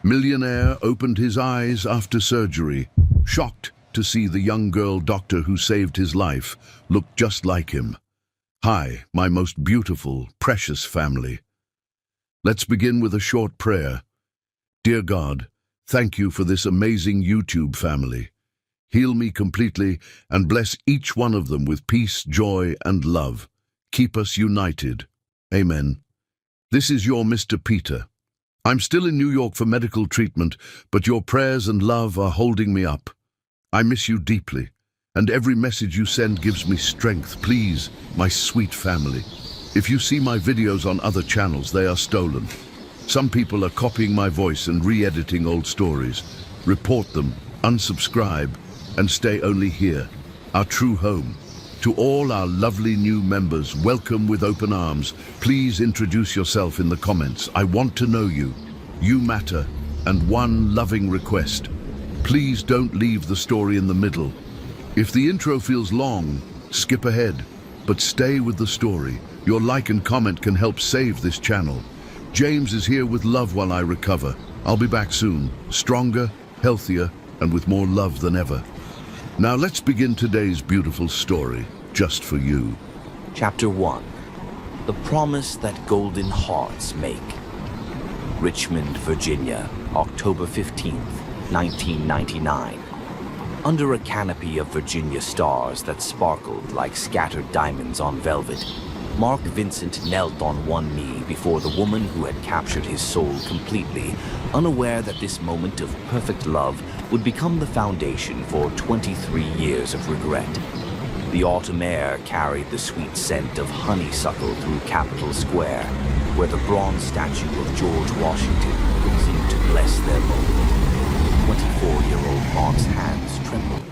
Millionaire opened his eyes after surgery, shocked to see the young girl doctor who saved his life look just like him. Hi, my most beautiful, precious family. Let's begin with a short prayer. Dear God, thank you for this amazing YouTube family. Heal me completely and bless each one of them with peace, joy, and love. Keep us united. Amen. This is your Mr. Peter. I'm still in New York for medical treatment, but your prayers and love are holding me up. I miss you deeply, and every message you send gives me strength. Please, my sweet family. If you see my videos on other channels, they are stolen. Some people are copying my voice and re-editing old stories. Report them, unsubscribe, and stay only here, our true home. To all our lovely new members, welcome with open arms. Please introduce yourself in the comments. I want to know you. You matter. And one loving request. Please don't leave the story in the middle. If the intro feels long, skip ahead. But stay with the story. Your like and comment can help save this channel. James is here with love while I recover. I'll be back soon, stronger, healthier, and with more love than ever. Now let's begin today's beautiful story, just for you. Chapter 1. The Promise That Golden Hearts Make. Richmond, Virginia, October 15th, 1999. Under a canopy of Virginia stars that sparkled like scattered diamonds on velvet, Mark Vincent knelt on one knee before the woman who had captured his soul completely, unaware that this moment of perfect love would become the foundation for 23 years of regret. The autumn air carried the sweet scent of honeysuckle through Capitol Square, where the bronze statue of George Washington seemed to bless their moment. 24-year-old Mark's hands trembled,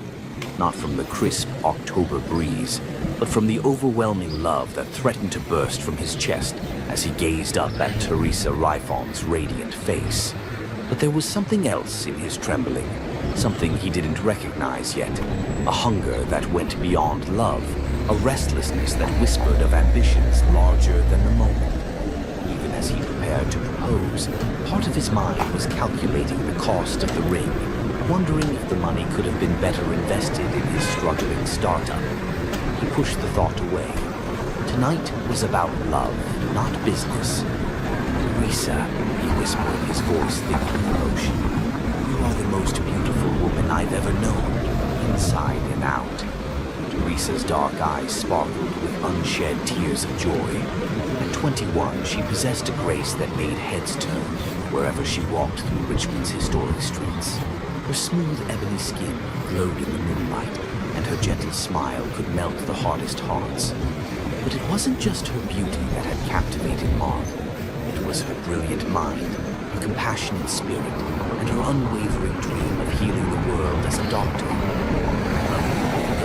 not from the crisp October breeze, but from the overwhelming love that threatened to burst from his chest as he gazed up at Teresa Rifon's radiant face. But there was something else in his trembling, something he didn't recognize yet, a hunger that went beyond love, a restlessness that whispered of ambitions larger than the moment. Even as he prepared to propose, part of his mind was calculating the cost of the ring, wondering if the money could have been better invested in his struggling startup. He pushed the thought away. Tonight was about love, not business. Teresa, he whispered, his voice thick with emotion. You are the most beautiful woman I've ever known, inside and out. Teresa's dark eyes sparkled with unshed tears of joy. At 21, she possessed a grace that made heads turn wherever she walked through Richmond's historic streets. Her smooth ebony skin glowed in the moonlight, and her gentle smile could melt the hardest hearts. But it wasn't just her beauty that had captivated Mark. It was her brilliant mind, her compassionate spirit, and her unwavering dream of healing the world as a doctor.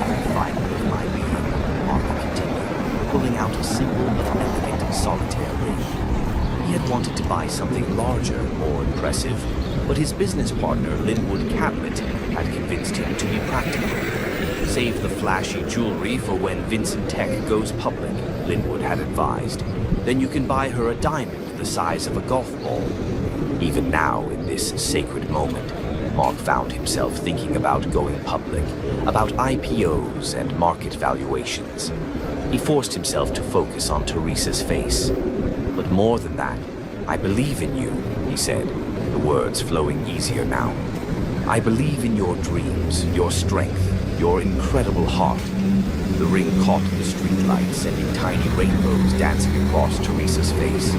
Every fiber of my being, Mark continued, pulling out a simple but elegant solitaire ring. He had wanted to buy something larger, more impressive, but his business partner, Linwood Catlett, had convinced him to be practical. Save the flashy jewelry for when Vincent Tech goes public, Linwood had advised. Then you can buy her a diamond the size of a golf ball. Even now, in this sacred moment, Mark found himself thinking about going public, about IPOs and market valuations. He forced himself to focus on Teresa's face. But more than that, I believe in you, he said, the words flowing easier now. I believe in your dreams, your strength, your incredible heart. The ring caught the streetlight, sending tiny rainbows dancing across Teresa's face.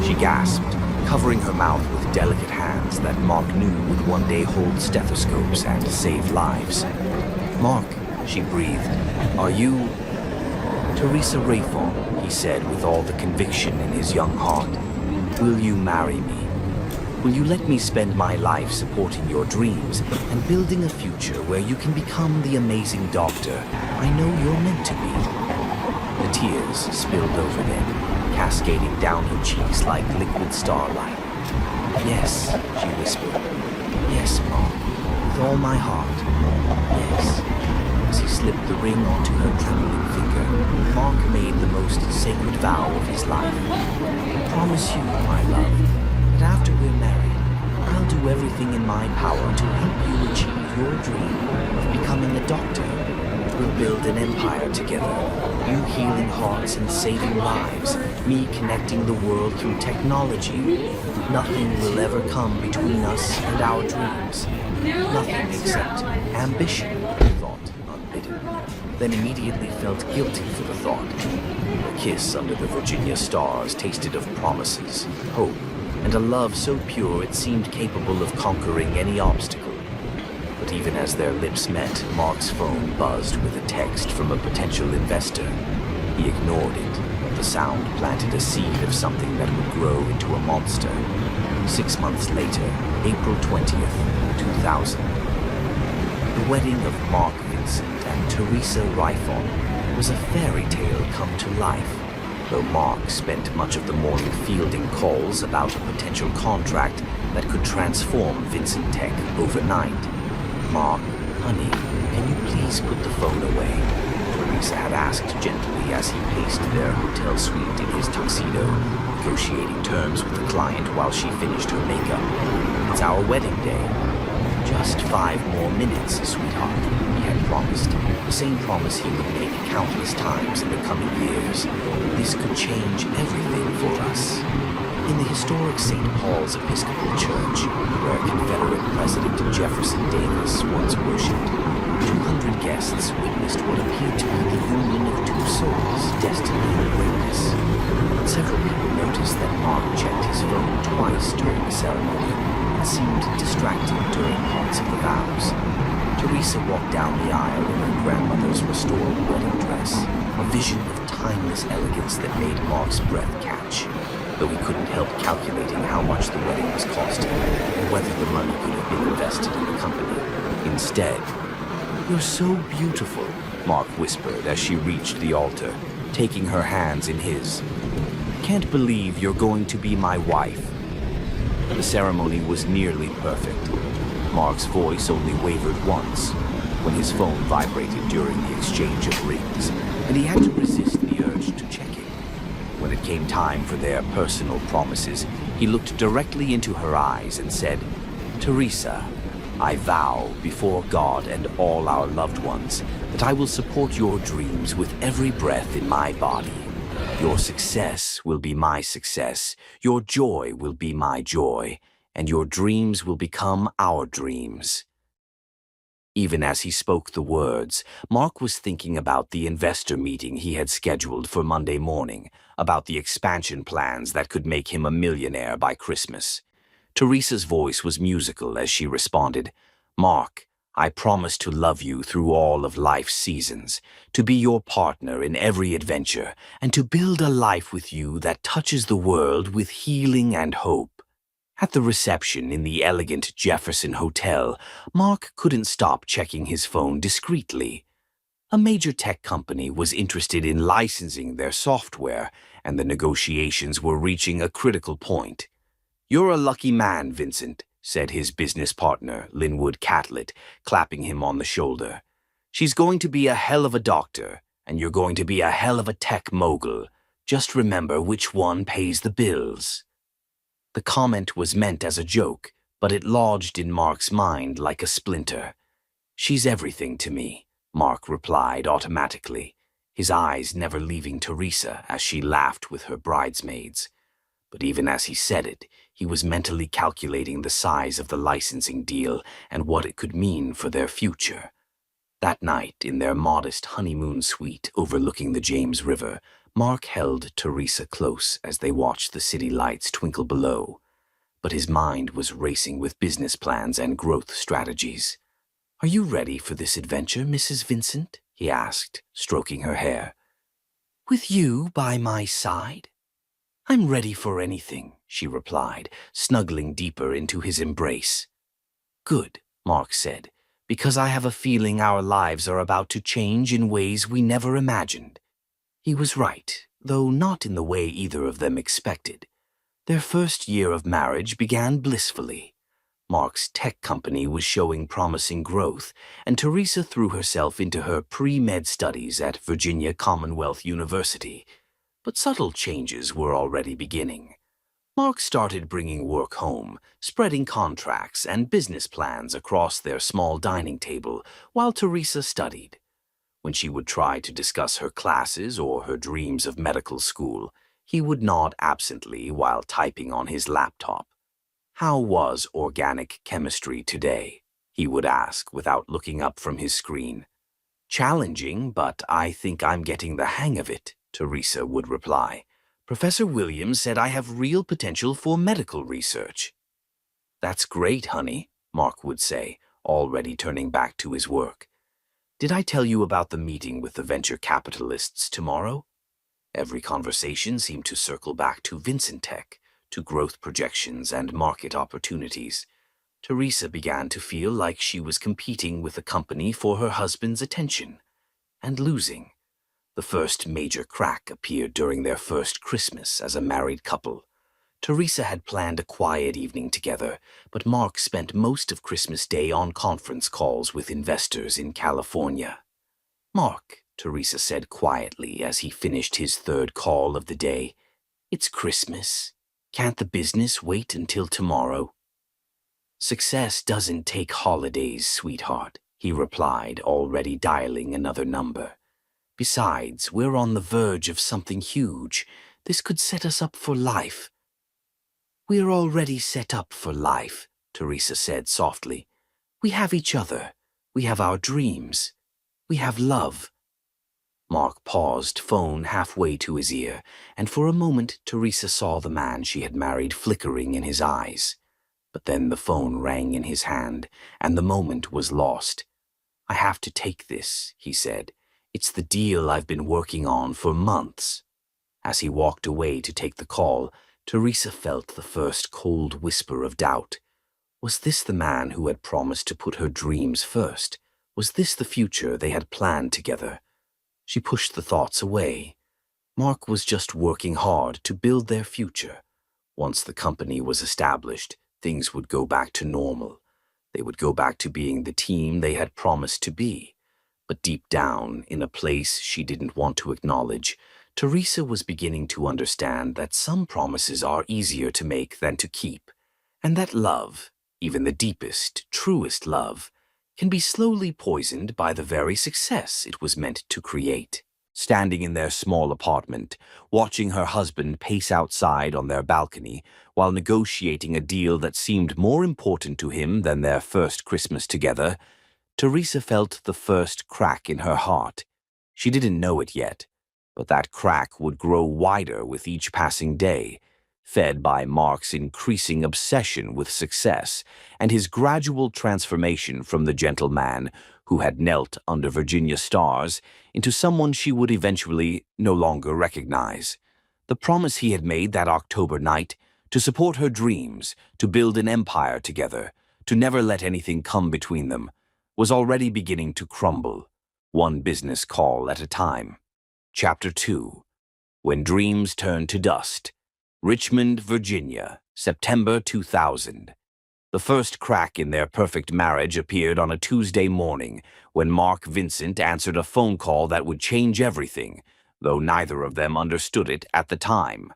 She gasped, covering her mouth with delicate hands that Mark knew would one day hold stethoscopes and save lives. Mark, she breathed, are you... Teresa Rayfon, he said with all the conviction in his young heart. Will you marry me? Will you let me spend my life supporting your dreams and building a future where you can become the amazing doctor I know you're meant to be? The tears spilled over them, cascading down her cheeks like liquid starlight. Yes, she whispered. Yes, Mark, with all my heart. Yes. As he slipped the ring onto her trembling finger, Mark made the most sacred vow of his life. I promise you, my love, that after we're married, I'll I'll do everything in my power to help you achieve your dream of becoming a doctor. We'll build an empire together. You healing hearts and saving lives. Me connecting the world through technology. Nothing will ever come between us and our dreams. Nothing except ambition, he thought, unbidden. Then immediately felt guilty for the thought. A kiss under the Virginia stars tasted of promises, hope, and a love so pure it seemed capable of conquering any obstacle. But even as their lips met, Mark's phone buzzed with a text from a potential investor. He ignored it. The sound planted a seed of something that would grow into a monster. 6 months later, April 20th, 2000. The wedding of Mark Vincent and Teresa Rifon was a fairy tale come to life. Though Mark spent much of the morning fielding calls about a potential contract that could transform Vincent Tech overnight. Mark, honey, can you please put the phone away? Teresa had asked gently as he paced their hotel suite in his tuxedo, negotiating terms with the client while she finished her makeup. It's our wedding day. Just 5 more minutes, sweetheart, he had promised. The same promise he would make countless times in the coming years. This could change everything for us. In the historic St. Paul's Episcopal Church, where Confederate President Jefferson Davis once worshipped, 200 guests witnessed what appeared to be the union of 2 souls destined for greatness. Several people noticed that Mark checked his phone twice during the ceremony and seemed distracted during parts of the vows. Teresa walked down the aisle in her grandmother's restored wedding dress, a vision of timeless elegance that made Mark's breath catch. Though he couldn't help calculating how much the wedding was costing, and whether the money could have been invested in the company. Instead, "You're so beautiful," Mark whispered as she reached the altar, taking her hands in his. "Can't believe you're going to be my wife." The ceremony was nearly perfect. Mark's voice only wavered once, when his phone vibrated during the exchange of rings, and he had to resist the urge to check it. When it came time for their personal promises, he looked directly into her eyes and said, "Teresa, I vow before God and all our loved ones that I will support your dreams with every breath in my body. Your success will be my success, your joy will be my joy, and your dreams will become our dreams." Even as he spoke the words, Mark was thinking about the investor meeting he had scheduled for Monday morning, about the expansion plans that could make him a millionaire by Christmas. Teresa's voice was musical as she responded, "Mark, I promise to love you through all of life's seasons, to be your partner in every adventure, and to build a life with you that touches the world with healing and hope." At the reception in the elegant Jefferson Hotel, Mark couldn't stop checking his phone discreetly. A major tech company was interested in licensing their software, and the negotiations were reaching a critical point. "You're a lucky man, Vincent," said his business partner, Linwood Catlett, clapping him on the shoulder. "She's going to be a hell of a doctor, and you're going to be a hell of a tech mogul. Just remember which one pays the bills." The comment was meant as a joke, but it lodged in Mark's mind like a splinter. "She's everything to me," Mark replied automatically, his eyes never leaving Teresa as she laughed with her bridesmaids. But even as he said it, he was mentally calculating the size of the licensing deal and what it could mean for their future. That night, in their modest honeymoon suite overlooking the James River, Mark held Teresa close as they watched the city lights twinkle below. But his mind was racing with business plans and growth strategies. "Are you ready for this adventure, Mrs. Vincent?" he asked, stroking her hair. "With you by my side?" "I'm ready for anything," she replied, snuggling deeper into his embrace. "Good," Mark said, "because I have a feeling our lives are about to change in ways we never imagined." He was right, though not in the way either of them expected. Their first year of marriage began blissfully. Mark's tech company was showing promising growth, and Teresa threw herself into her pre-med studies at Virginia Commonwealth University. But subtle changes were already beginning. Mark started bringing work home, spreading contracts and business plans across their small dining table while Teresa studied. When she would try to discuss her classes or her dreams of medical school, he would nod absently while typing on his laptop. "How was organic chemistry today?" he would ask without looking up from his screen. "Challenging, but I think I'm getting the hang of it," Teresa would reply. "Professor Williams said I have real potential for medical research." "That's great, honey," Mark would say, already turning back to his work. "Did I tell you about the meeting with the venture capitalists tomorrow?" Every conversation seemed to circle back to Vincentech, to growth projections and market opportunities. Teresa began to feel like she was competing with the company for her husband's attention, and losing. The first major crack appeared during their first Christmas as a married couple. Teresa had planned a quiet evening together, but Mark spent most of Christmas Day on conference calls with investors in California. "Mark," Teresa said quietly as he finished his third call of the day, "it's Christmas. Can't the business wait until tomorrow?" "Success doesn't take holidays, sweetheart," he replied, already dialing another number. "Besides, we're on the verge of something huge. This could set us up for life." "We're already set up for life," Teresa said softly. "We have each other. We have our dreams. We have love." Mark paused, phone halfway to his ear, and for a moment Teresa saw the man she had married flickering in his eyes. But then the phone rang in his hand, and the moment was lost. "I have to take this," he said. "It's the deal I've been working on for months." As he walked away to take the call, Teresa felt the first cold whisper of doubt. Was this the man who had promised to put her dreams first? Was this the future they had planned together? She pushed the thoughts away. Mark was just working hard to build their future. Once the company was established, things would go back to normal. They would go back to being the team they had promised to be. But deep down, in a place she didn't want to acknowledge, Teresa was beginning to understand that some promises are easier to make than to keep, and that love, even the deepest, truest love, can be slowly poisoned by the very success it was meant to create. Standing in their small apartment, watching her husband pace outside on their balcony while negotiating a deal that seemed more important to him than their first Christmas together, Teresa felt the first crack in her heart. She didn't know it yet, but that crack would grow wider with each passing day, fed by Mark's increasing obsession with success and his gradual transformation from the gentleman who had knelt under Virginia's stars into someone she would eventually no longer recognize. The promise he had made that October night, to support her dreams, to build an empire together, to never let anything come between them, was already beginning to crumble, one business call at a time. Chapter 2. When Dreams Turn to Dust. Richmond, Virginia, September 2000. The first crack in their perfect marriage appeared on a Tuesday morning when Mark Vincent answered a phone call that would change everything, though neither of them understood it at the time.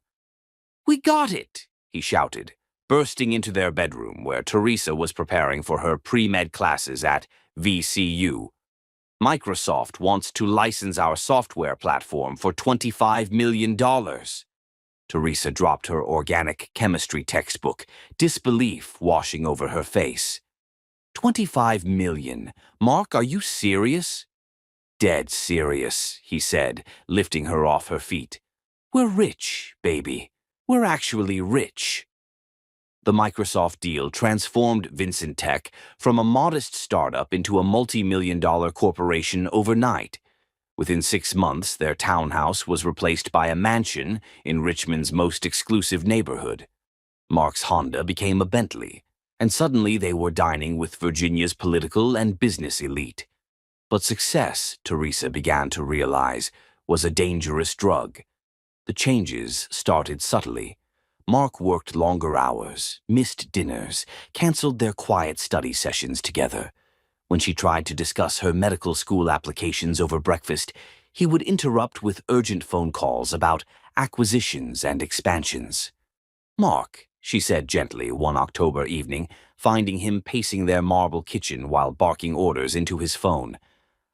"We got it!" he shouted, bursting into their bedroom where Teresa was preparing for her pre-med classes at VCU. "Microsoft wants to license our software platform for $25 million. Teresa dropped her organic chemistry textbook, disbelief washing over her face. $25 million? Mark, are you serious?" "Dead serious," he said, lifting her off her feet. "We're rich, baby. We're actually rich." The Microsoft deal transformed Vincentech from a modest startup into a multi-million-dollar corporation overnight. Within 6 months, their townhouse was replaced by a mansion in Richmond's most exclusive neighborhood. Mark's Honda became a Bentley, and suddenly they were dining with Virginia's political and business elite. But success, Teresa began to realize, was a dangerous drug. The changes started subtly. Mark worked longer hours, missed dinners, canceled their quiet study sessions together. When she tried to discuss her medical school applications over breakfast, he would interrupt with urgent phone calls about acquisitions and expansions. Mark, she said gently one October evening, finding him pacing their marble kitchen while barking orders into his phone.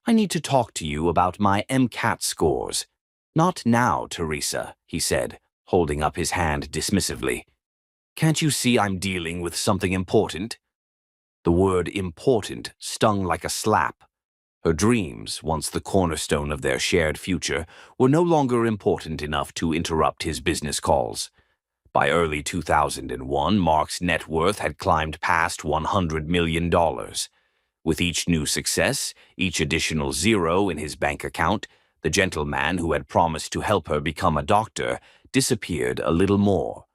I need to talk to you about my MCAT scores. Not now, Teresa, he said, holding up his hand dismissively. Can't you see I'm dealing with something important? The word important stung like a slap. Her dreams, once the cornerstone of their shared future, were no longer important enough to interrupt his business calls. By early 2001, Mark's net worth had climbed past $100 million. With each new success, each additional zero in his bank account, the gentleman who had promised to help her become a doctor disappeared a little more.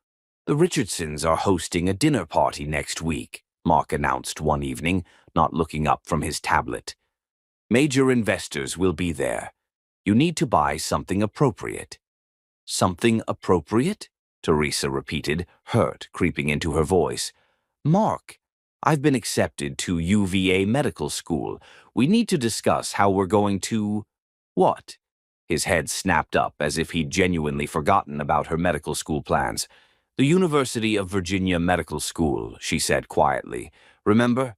The Richardsons are hosting a dinner party next week, Mark announced one evening, not looking up from his tablet. Major investors will be there. You need to buy something appropriate. Something appropriate? Teresa repeated, hurt creeping into her voice. Mark, I've been accepted to UVA medical school. We need to discuss how we're going to… What? His head snapped up as if he'd genuinely forgotten about her medical school plans. The University of Virginia Medical School, she said quietly. Remember?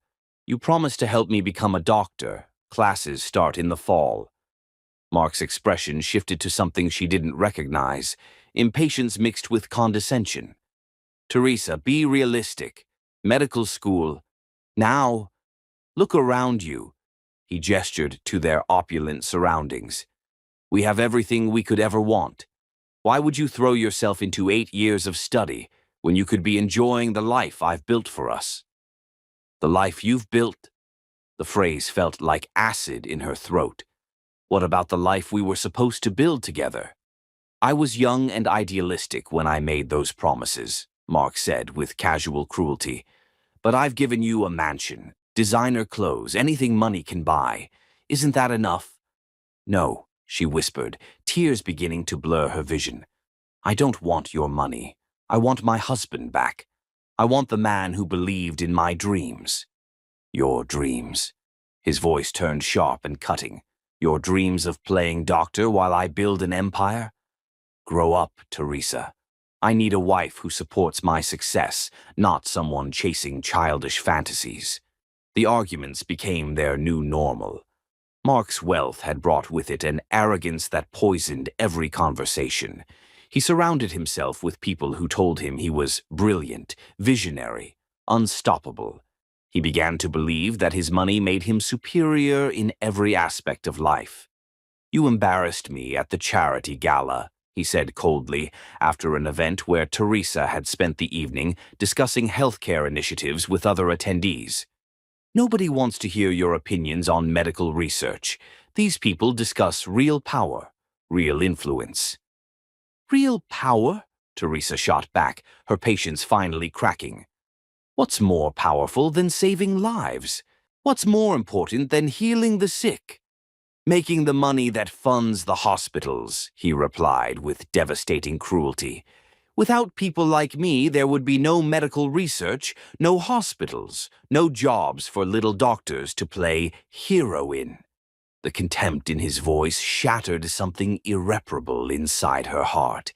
You promised to help me become a doctor. Classes start in the fall. Mark's expression shifted to something she didn't recognize, impatience mixed with condescension. Teresa, be realistic. Medical school. Now, look around you. He gestured to their opulent surroundings. We have everything we could ever want. Why would you throw yourself into 8 years of study when you could be enjoying the life I've built for us? The life you've built? The phrase felt like acid in her throat. What about the life we were supposed to build together? I was young and idealistic when I made those promises, Mark said with casual cruelty. But I've given you a mansion, designer clothes, anything money can buy. Isn't that enough? No, she whispered, tears beginning to blur her vision. I don't want your money. I want my husband back. I want the man who believed in my dreams. Your dreams. His voice turned sharp and cutting. Your dreams of playing doctor while I build an empire? Grow up, Teresa. I need a wife who supports my success, not someone chasing childish fantasies. The arguments became their new normal. Mark's wealth had brought with it an arrogance that poisoned every conversation. He surrounded himself with people who told him he was brilliant, visionary, unstoppable. He began to believe that his money made him superior in every aspect of life. You embarrassed me at the charity gala, he said coldly, after an event where Teresa had spent the evening discussing healthcare initiatives with other attendees. Nobody wants to hear your opinions on medical research. These people discuss real power, real influence. Real power? Teresa shot back, her patience finally cracking. What's more powerful than saving lives? What's more important than healing the sick? Making the money that funds the hospitals, he replied with devastating cruelty. Without people like me, there would be no medical research, no hospitals, no jobs for little doctors to play hero in. The contempt in his voice shattered something irreparable inside her heart.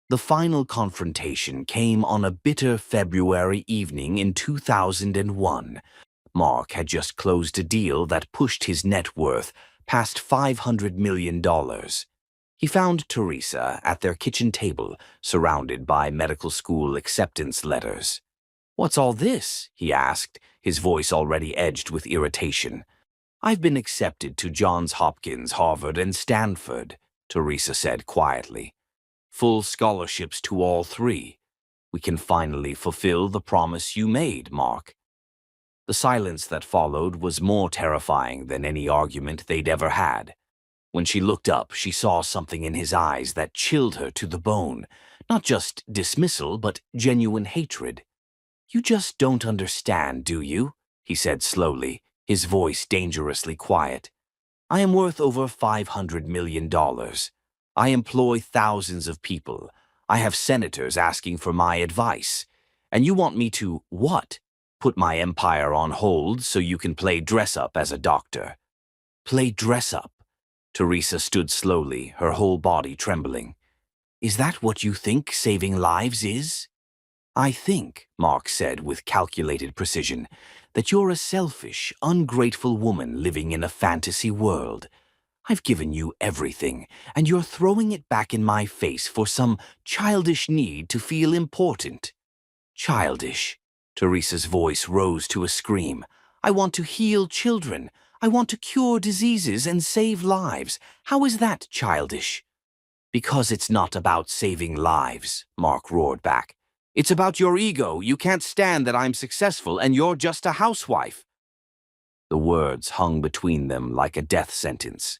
The final confrontation came on a bitter February evening in 2001. Mark had just closed a deal that pushed his net worth past $500 million. He found Teresa at their kitchen table, surrounded by medical school acceptance letters. "What's all this?" he asked, his voice already edged with irritation. "I've been accepted to Johns Hopkins, Harvard, and Stanford," Teresa said quietly. "Full scholarships to all three. We can finally fulfill the promise you made, Mark." The silence that followed was more terrifying than any argument they'd ever had. When she looked up, she saw something in his eyes that chilled her to the bone. Not just dismissal, but genuine hatred. "You just don't understand, do you?" he said slowly, his voice dangerously quiet. "I am worth over $500 million. I employ thousands of people. I have senators asking for my advice. And you want me to, what? Put my empire on hold so you can play dress-up as a doctor." Play dress-up? Teresa stood slowly, her whole body trembling. "Is that what you think saving lives is?" I think, Mark said with calculated precision, that you're a selfish, ungrateful woman living in a fantasy world. I've given you everything, and you're throwing it back in my face for some childish need to feel important. Childish. Teresa's voice rose to a scream. I want to heal children. I want to cure diseases and save lives. How is that childish? Because it's not about saving lives, Mark roared back. It's about your ego. You can't stand that I'm successful and you're just a housewife. The words hung between them like a death sentence.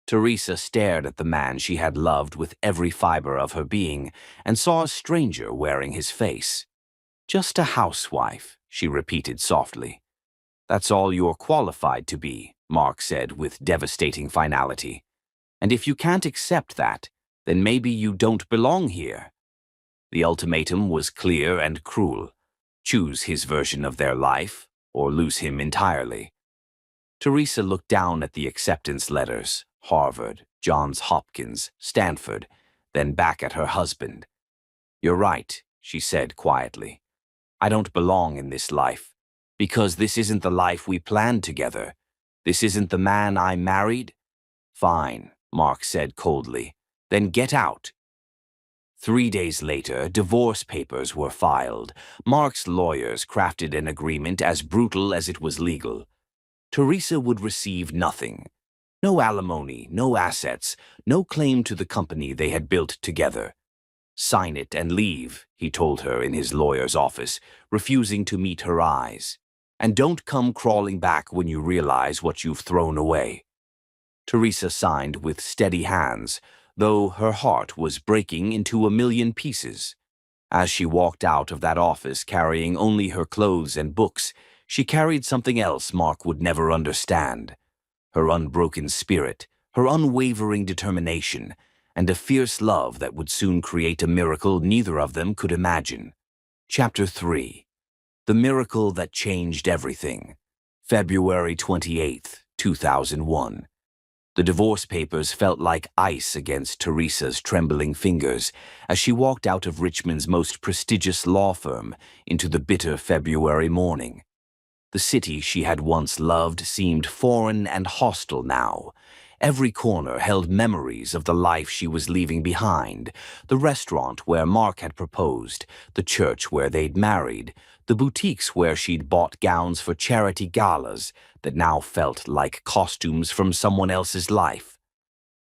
Teresa stared at the man she had loved with every fiber of her being and saw a stranger wearing his face. Just a housewife, she repeated softly. That's all you're qualified to be, Mark said with devastating finality. And if you can't accept that, then maybe you don't belong here. The ultimatum was clear and cruel. Choose his version of their life, or lose him entirely. Teresa looked down at the acceptance letters, Harvard, Johns Hopkins, Stanford, then back at her husband. You're right, she said quietly. I don't belong in this life, because this isn't the life we planned together. This isn't the man I married. Fine, Mark said coldly. Then get out. 3 days later, divorce papers were filed. Mark's lawyers crafted an agreement as brutal as it was legal. Teresa would receive nothing. No alimony, no assets, no claim to the company they had built together. Sign it and leave, he told her in his lawyer's office, refusing to meet her eyes. And don't come crawling back when you realize what you've thrown away. Teresa signed with steady hands, though her heart was breaking into a million pieces. As she walked out of that office carrying only her clothes and books, she carried something else Mark would never understand. Her unbroken spirit, her unwavering determination, and a fierce love that would soon create a miracle neither of them could imagine. Chapter 3. The Miracle That Changed Everything. February 28, 2001. The divorce papers felt like ice against Teresa's trembling fingers as she walked out of Richmond's most prestigious law firm into the bitter February morning. The city she had once loved seemed foreign and hostile now. Every corner held memories of the life she was leaving behind, the restaurant where Mark had proposed, the church where they'd married, the boutiques where she'd bought gowns for charity galas that now felt like costumes from someone else's life.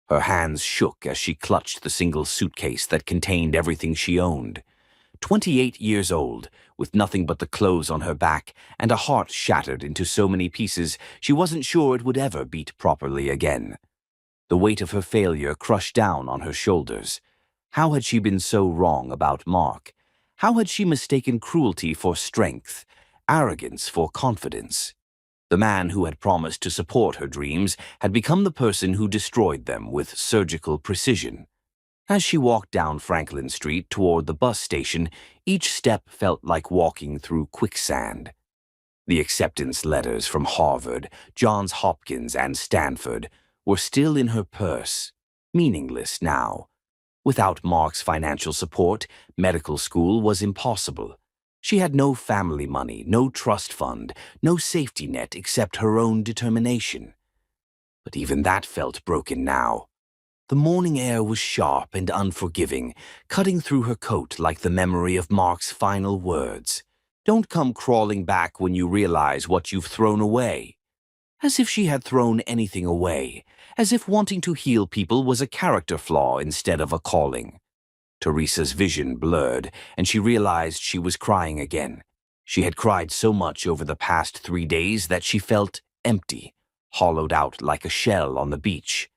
Her hands shook as she clutched the single suitcase that contained everything she owned. 28 years old, with nothing but the clothes on her back and a heart shattered into so many pieces she wasn't sure it would ever beat properly again. The weight of her failure crushed down on her shoulders. How had she been so wrong about Mark? How had she mistaken cruelty for strength, arrogance for confidence? The man who had promised to support her dreams had become the person who destroyed them with surgical precision. As she walked down Franklin Street toward the bus station, each step felt like walking through quicksand. The acceptance letters from Harvard, Johns Hopkins, and Stanford were still in her purse, meaningless now. Without Mark's financial support, medical school was impossible. She had no family money, no trust fund, no safety net except her own determination. But even that felt broken now. The morning air was sharp and unforgiving, cutting through her coat like the memory of Mark's final words. Don't come crawling back when you realize what you've thrown away. As if she had thrown anything away, as if wanting to heal people was a character flaw instead of a calling. Teresa's vision blurred, and she realized she was crying again. She had cried so much over the past 3 days that she felt empty, hollowed out like a shell on the beach.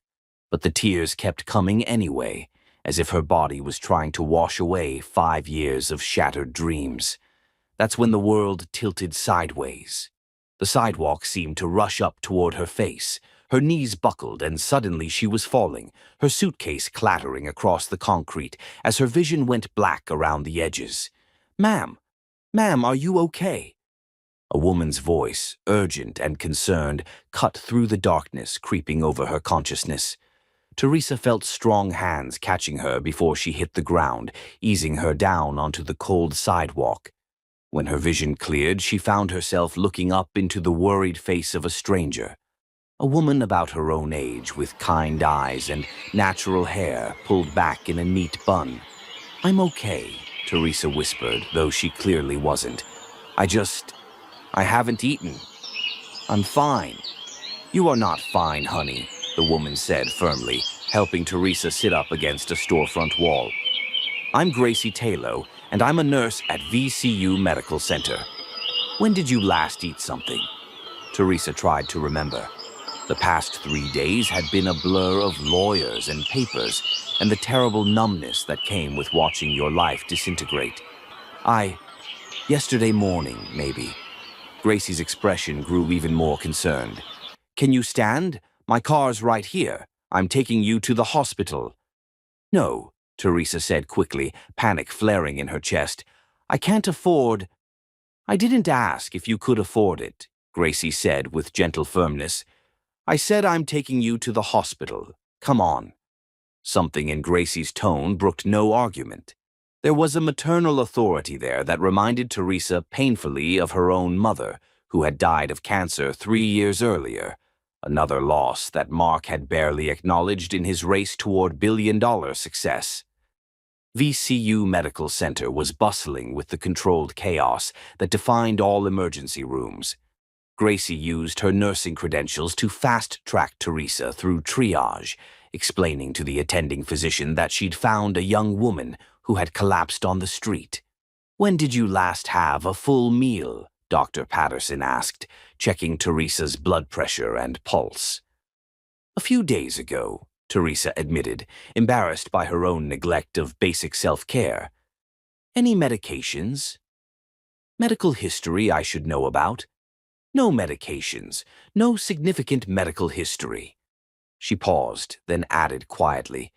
But the tears kept coming anyway, as if her body was trying to wash away 5 years of shattered dreams. That's when the world tilted sideways. The sidewalk seemed to rush up toward her face. Her knees buckled, and suddenly she was falling, her suitcase clattering across the concrete as her vision went black around the edges. Ma'am, are you okay? A woman's voice, urgent and concerned, cut through the darkness creeping over her consciousness. Teresa felt strong hands catching her before she hit the ground, easing her down onto the cold sidewalk. When her vision cleared, she found herself looking up into the worried face of a stranger. A woman about her own age, with kind eyes and natural hair pulled back in a neat bun. "I'm okay," Teresa whispered, though she clearly wasn't. I haven't eaten. I'm fine." "You are not fine, honey," the woman said firmly, helping Teresa sit up against a storefront wall. "I'm Gracie Taylor, and I'm a nurse at VCU Medical Center. When did you last eat something?" Teresa tried to remember. The past 3 days had been a blur of lawyers and papers and the terrible numbness that came with watching your life disintegrate. Yesterday morning, maybe." Gracie's expression grew even more concerned. "Can you stand? My car's right here. I'm taking you to the hospital." "No," Teresa said quickly, panic flaring in her chest. "I can't afford—" "I didn't ask if you could afford it," Gracie said with gentle firmness. "I said I'm taking you to the hospital. Come on." Something in Gracie's tone brooked no argument. There was a maternal authority there that reminded Teresa painfully of her own mother, who had died of cancer 3 years earlier, another loss that Mark had barely acknowledged in his race toward billion-dollar success. VCU Medical Center was bustling with the controlled chaos that defined all emergency rooms. Gracie used her nursing credentials to fast-track Teresa through triage, explaining to the attending physician that she'd found a young woman who had collapsed on the street. "When did you last have a full meal?" Dr. Patterson asked, checking Teresa's blood pressure and pulse. "A few days ago," Teresa admitted, embarrassed by her own neglect of basic self-care. "Any medications?" "Medical history I should know about?" "No medications. No significant medical history." She paused, then added quietly,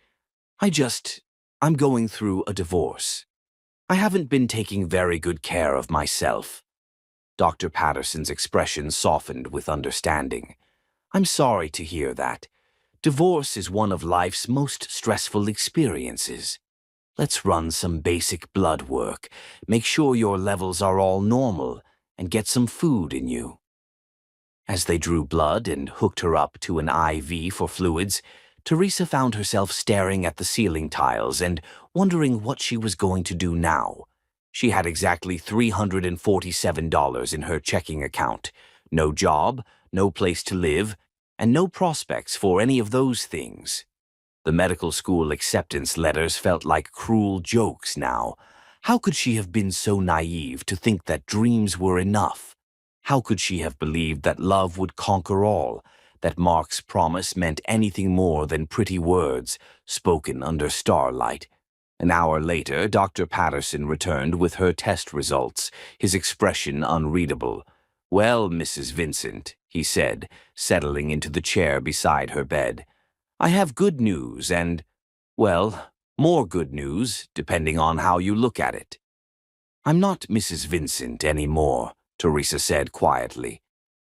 I'm going through a divorce. I haven't been taking very good care of myself." Dr. Patterson's expression softened with understanding. "I'm sorry to hear that. Divorce is one of life's most stressful experiences. Let's run some basic blood work, make sure your levels are all normal, and get some food in you." As they drew blood and hooked her up to an IV for fluids, Teresa found herself staring at the ceiling tiles and wondering what she was going to do now. She had exactly $347 in her checking account, no job, no place to live, and no prospects for any of those things. The medical school acceptance letters felt like cruel jokes now. How could she have been so naive to think that dreams were enough? How could she have believed that love would conquer all, that Mark's promise meant anything more than pretty words spoken under starlight? An hour later, Dr. Patterson returned with her test results, his expression unreadable. "Well, Mrs. Vincent," he said, settling into the chair beside her bed, "I have good news and, well, more good news, depending on how you look at it." "I'm not Mrs. Vincent anymore," Teresa said quietly.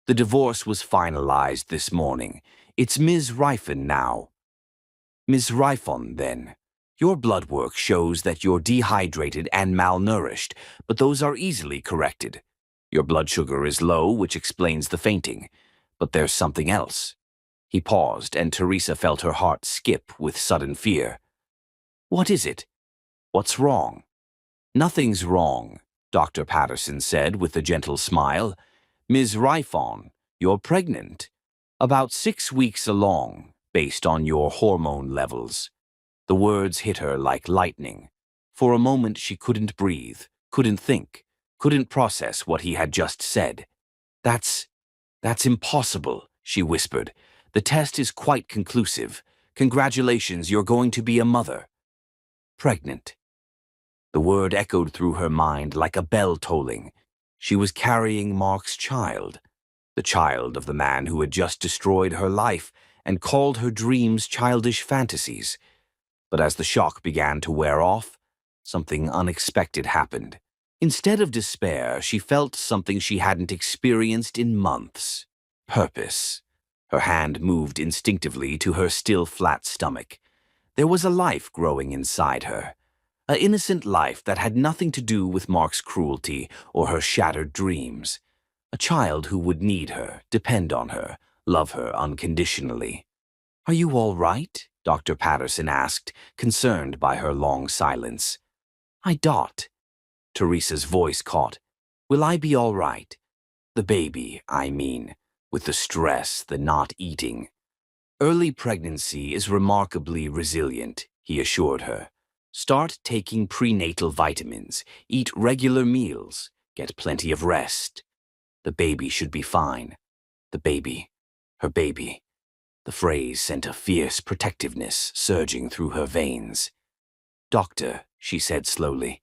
"The divorce was finalized this morning. It's Ms. Riffon now." "Ms. Riffon, then. Your blood work shows that you're dehydrated and malnourished, but those are easily corrected. Your blood sugar is low, which explains the fainting. But there's something else." He paused, and Teresa felt her heart skip with sudden fear. "What is it? What's wrong?" "Nothing's wrong," Dr. Patterson said with a gentle smile. "Ms. Riffon, you're pregnant. About 6 weeks along, based on your hormone levels." The words hit her like lightning. For a moment she couldn't breathe, couldn't think, couldn't process what he had just said. That's impossible," she whispered. "The test is quite conclusive. Congratulations, you're going to be a mother." Pregnant. The word echoed through her mind like a bell tolling. She was carrying Mark's child, the child of the man who had just destroyed her life and called her dreams childish fantasies. But as the shock began to wear off, something unexpected happened. Instead of despair, she felt something she hadn't experienced in months. Purpose. Her hand moved instinctively to her still flat stomach. There was a life growing inside her, an innocent life that had nothing to do with Mark's cruelty or her shattered dreams. A child who would need her, depend on her, love her unconditionally. "Are you all right?" Dr. Patterson asked, concerned by her long silence. "I dot." Teresa's voice caught. "Will I be all right? The baby, I mean, with the stress, the not eating." "Early pregnancy is remarkably resilient," he assured her. "Start taking prenatal vitamins, eat regular meals, get plenty of rest. The baby should be fine. The baby, her baby." The phrase sent a fierce protectiveness surging through her veins. "Doctor," she said slowly,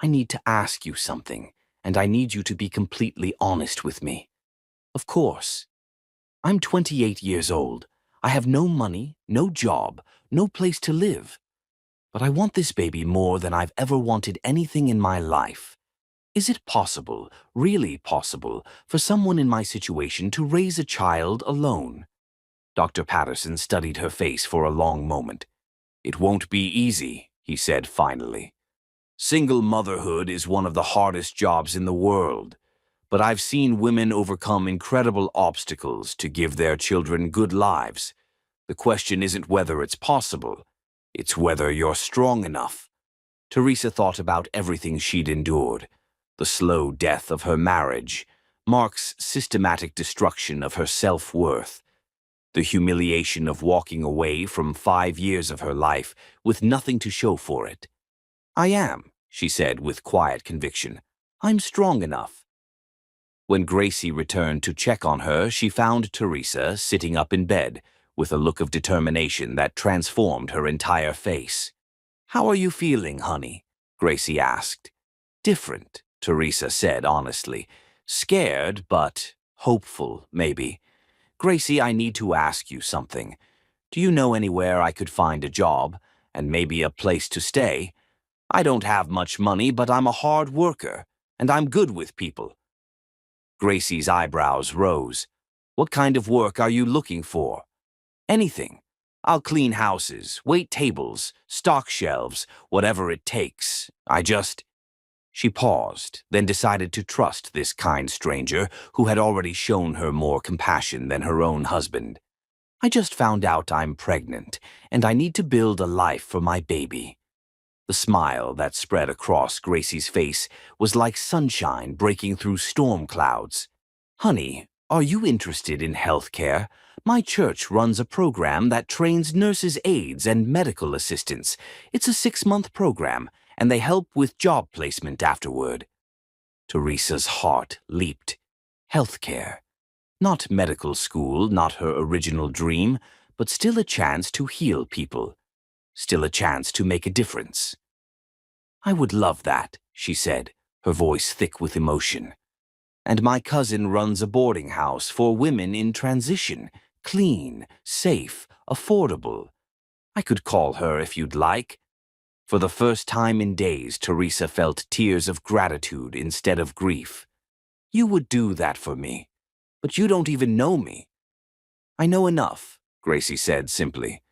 "I need to ask you something, and I need you to be completely honest with me." "Of course." "I'm 28 years old. I have no money, no job, no place to live. But I want this baby more than I've ever wanted anything in my life. Is it possible, really possible, for someone in my situation to raise a child alone?" Dr. Patterson studied her face for a long moment. "It won't be easy," he said finally. "Single motherhood is one of the hardest jobs in the world. But I've seen women overcome incredible obstacles to give their children good lives. The question isn't whether it's possible, it's whether you're strong enough." Teresa thought about everything she'd endured. The slow death of her marriage, Mark's systematic destruction of her self-worth, the humiliation of walking away from 5 years of her life with nothing to show for it. "I am," she said with quiet conviction. "I'm strong enough." When Gracie returned to check on her, she found Teresa sitting up in bed with a look of determination that transformed her entire face. "How are you feeling, honey?" Gracie asked. "Different," Teresa said honestly. "Scared, but hopeful, maybe. Gracie, I need to ask you something. Do you know anywhere I could find a job, and maybe a place to stay? I don't have much money, but I'm a hard worker, and I'm good with people." Gracie's eyebrows rose. "What kind of work are you looking for?" "Anything. I'll clean houses, wait tables, stock shelves, whatever it takes. She paused, then decided to trust this kind stranger who had already shown her more compassion than her own husband. "I just found out I'm pregnant, and I need to build a life for my baby." The smile that spread across Gracie's face was like sunshine breaking through storm clouds. "Honey, are you interested in healthcare? My church runs a program that trains nurses' aides and medical assistants. It's a 6-month program, and they help with job placement afterward." Teresa's heart leaped. Healthcare. Not medical school, not her original dream, but still a chance to heal people. Still a chance to make a difference. "I would love that," she said, her voice thick with emotion. "And my cousin runs a boarding house for women in transition. Clean, safe, affordable. I could call her if you'd like." For the first time in days, Teresa felt tears of gratitude instead of grief. "You would do that for me. But you don't even know me." "I know enough," Gracie said simply.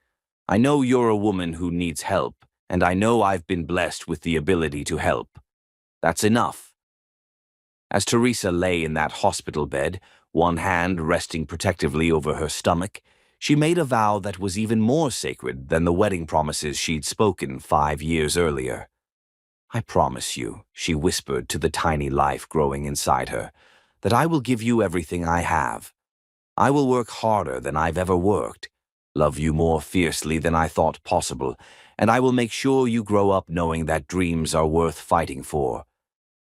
"I know you're a woman who needs help, and I know I've been blessed with the ability to help. That's enough." As Teresa lay in that hospital bed, one hand resting protectively over her stomach, she made a vow that was even more sacred than the wedding promises she'd spoken 5 years earlier. "I promise you," she whispered to the tiny life growing inside her, "that I will give you everything I have. I will work harder than I've ever worked, love you more fiercely than I thought possible, and I will make sure you grow up knowing that dreams are worth fighting for.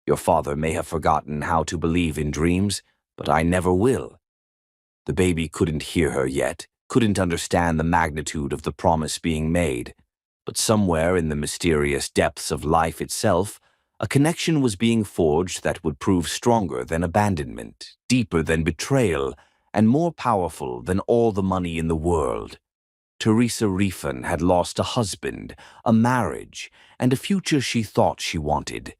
Your father may have forgotten how to believe in dreams, but I never will." The baby couldn't hear her yet, couldn't understand the magnitude of the promise being made, but somewhere in the mysterious depths of life itself, a connection was being forged that would prove stronger than abandonment, deeper than betrayal, and more powerful than all the money in the world. Teresa Riefan had lost a husband, a marriage, and a future she thought she wanted.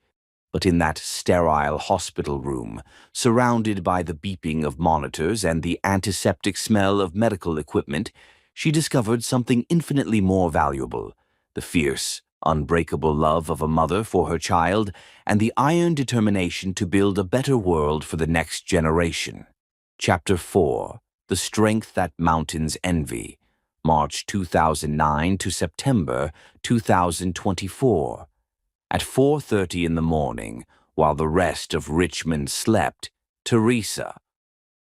But in that sterile hospital room, surrounded by the beeping of monitors and the antiseptic smell of medical equipment, she discovered something infinitely more valuable: the fierce, unbreakable love of a mother for her child and the iron determination to build a better world for the next generation. Chapter 4: The Strength That Mountains Envy, March 2009 to September 2024. At 4:30 in the morning, while the rest of Richmond slept, Teresa,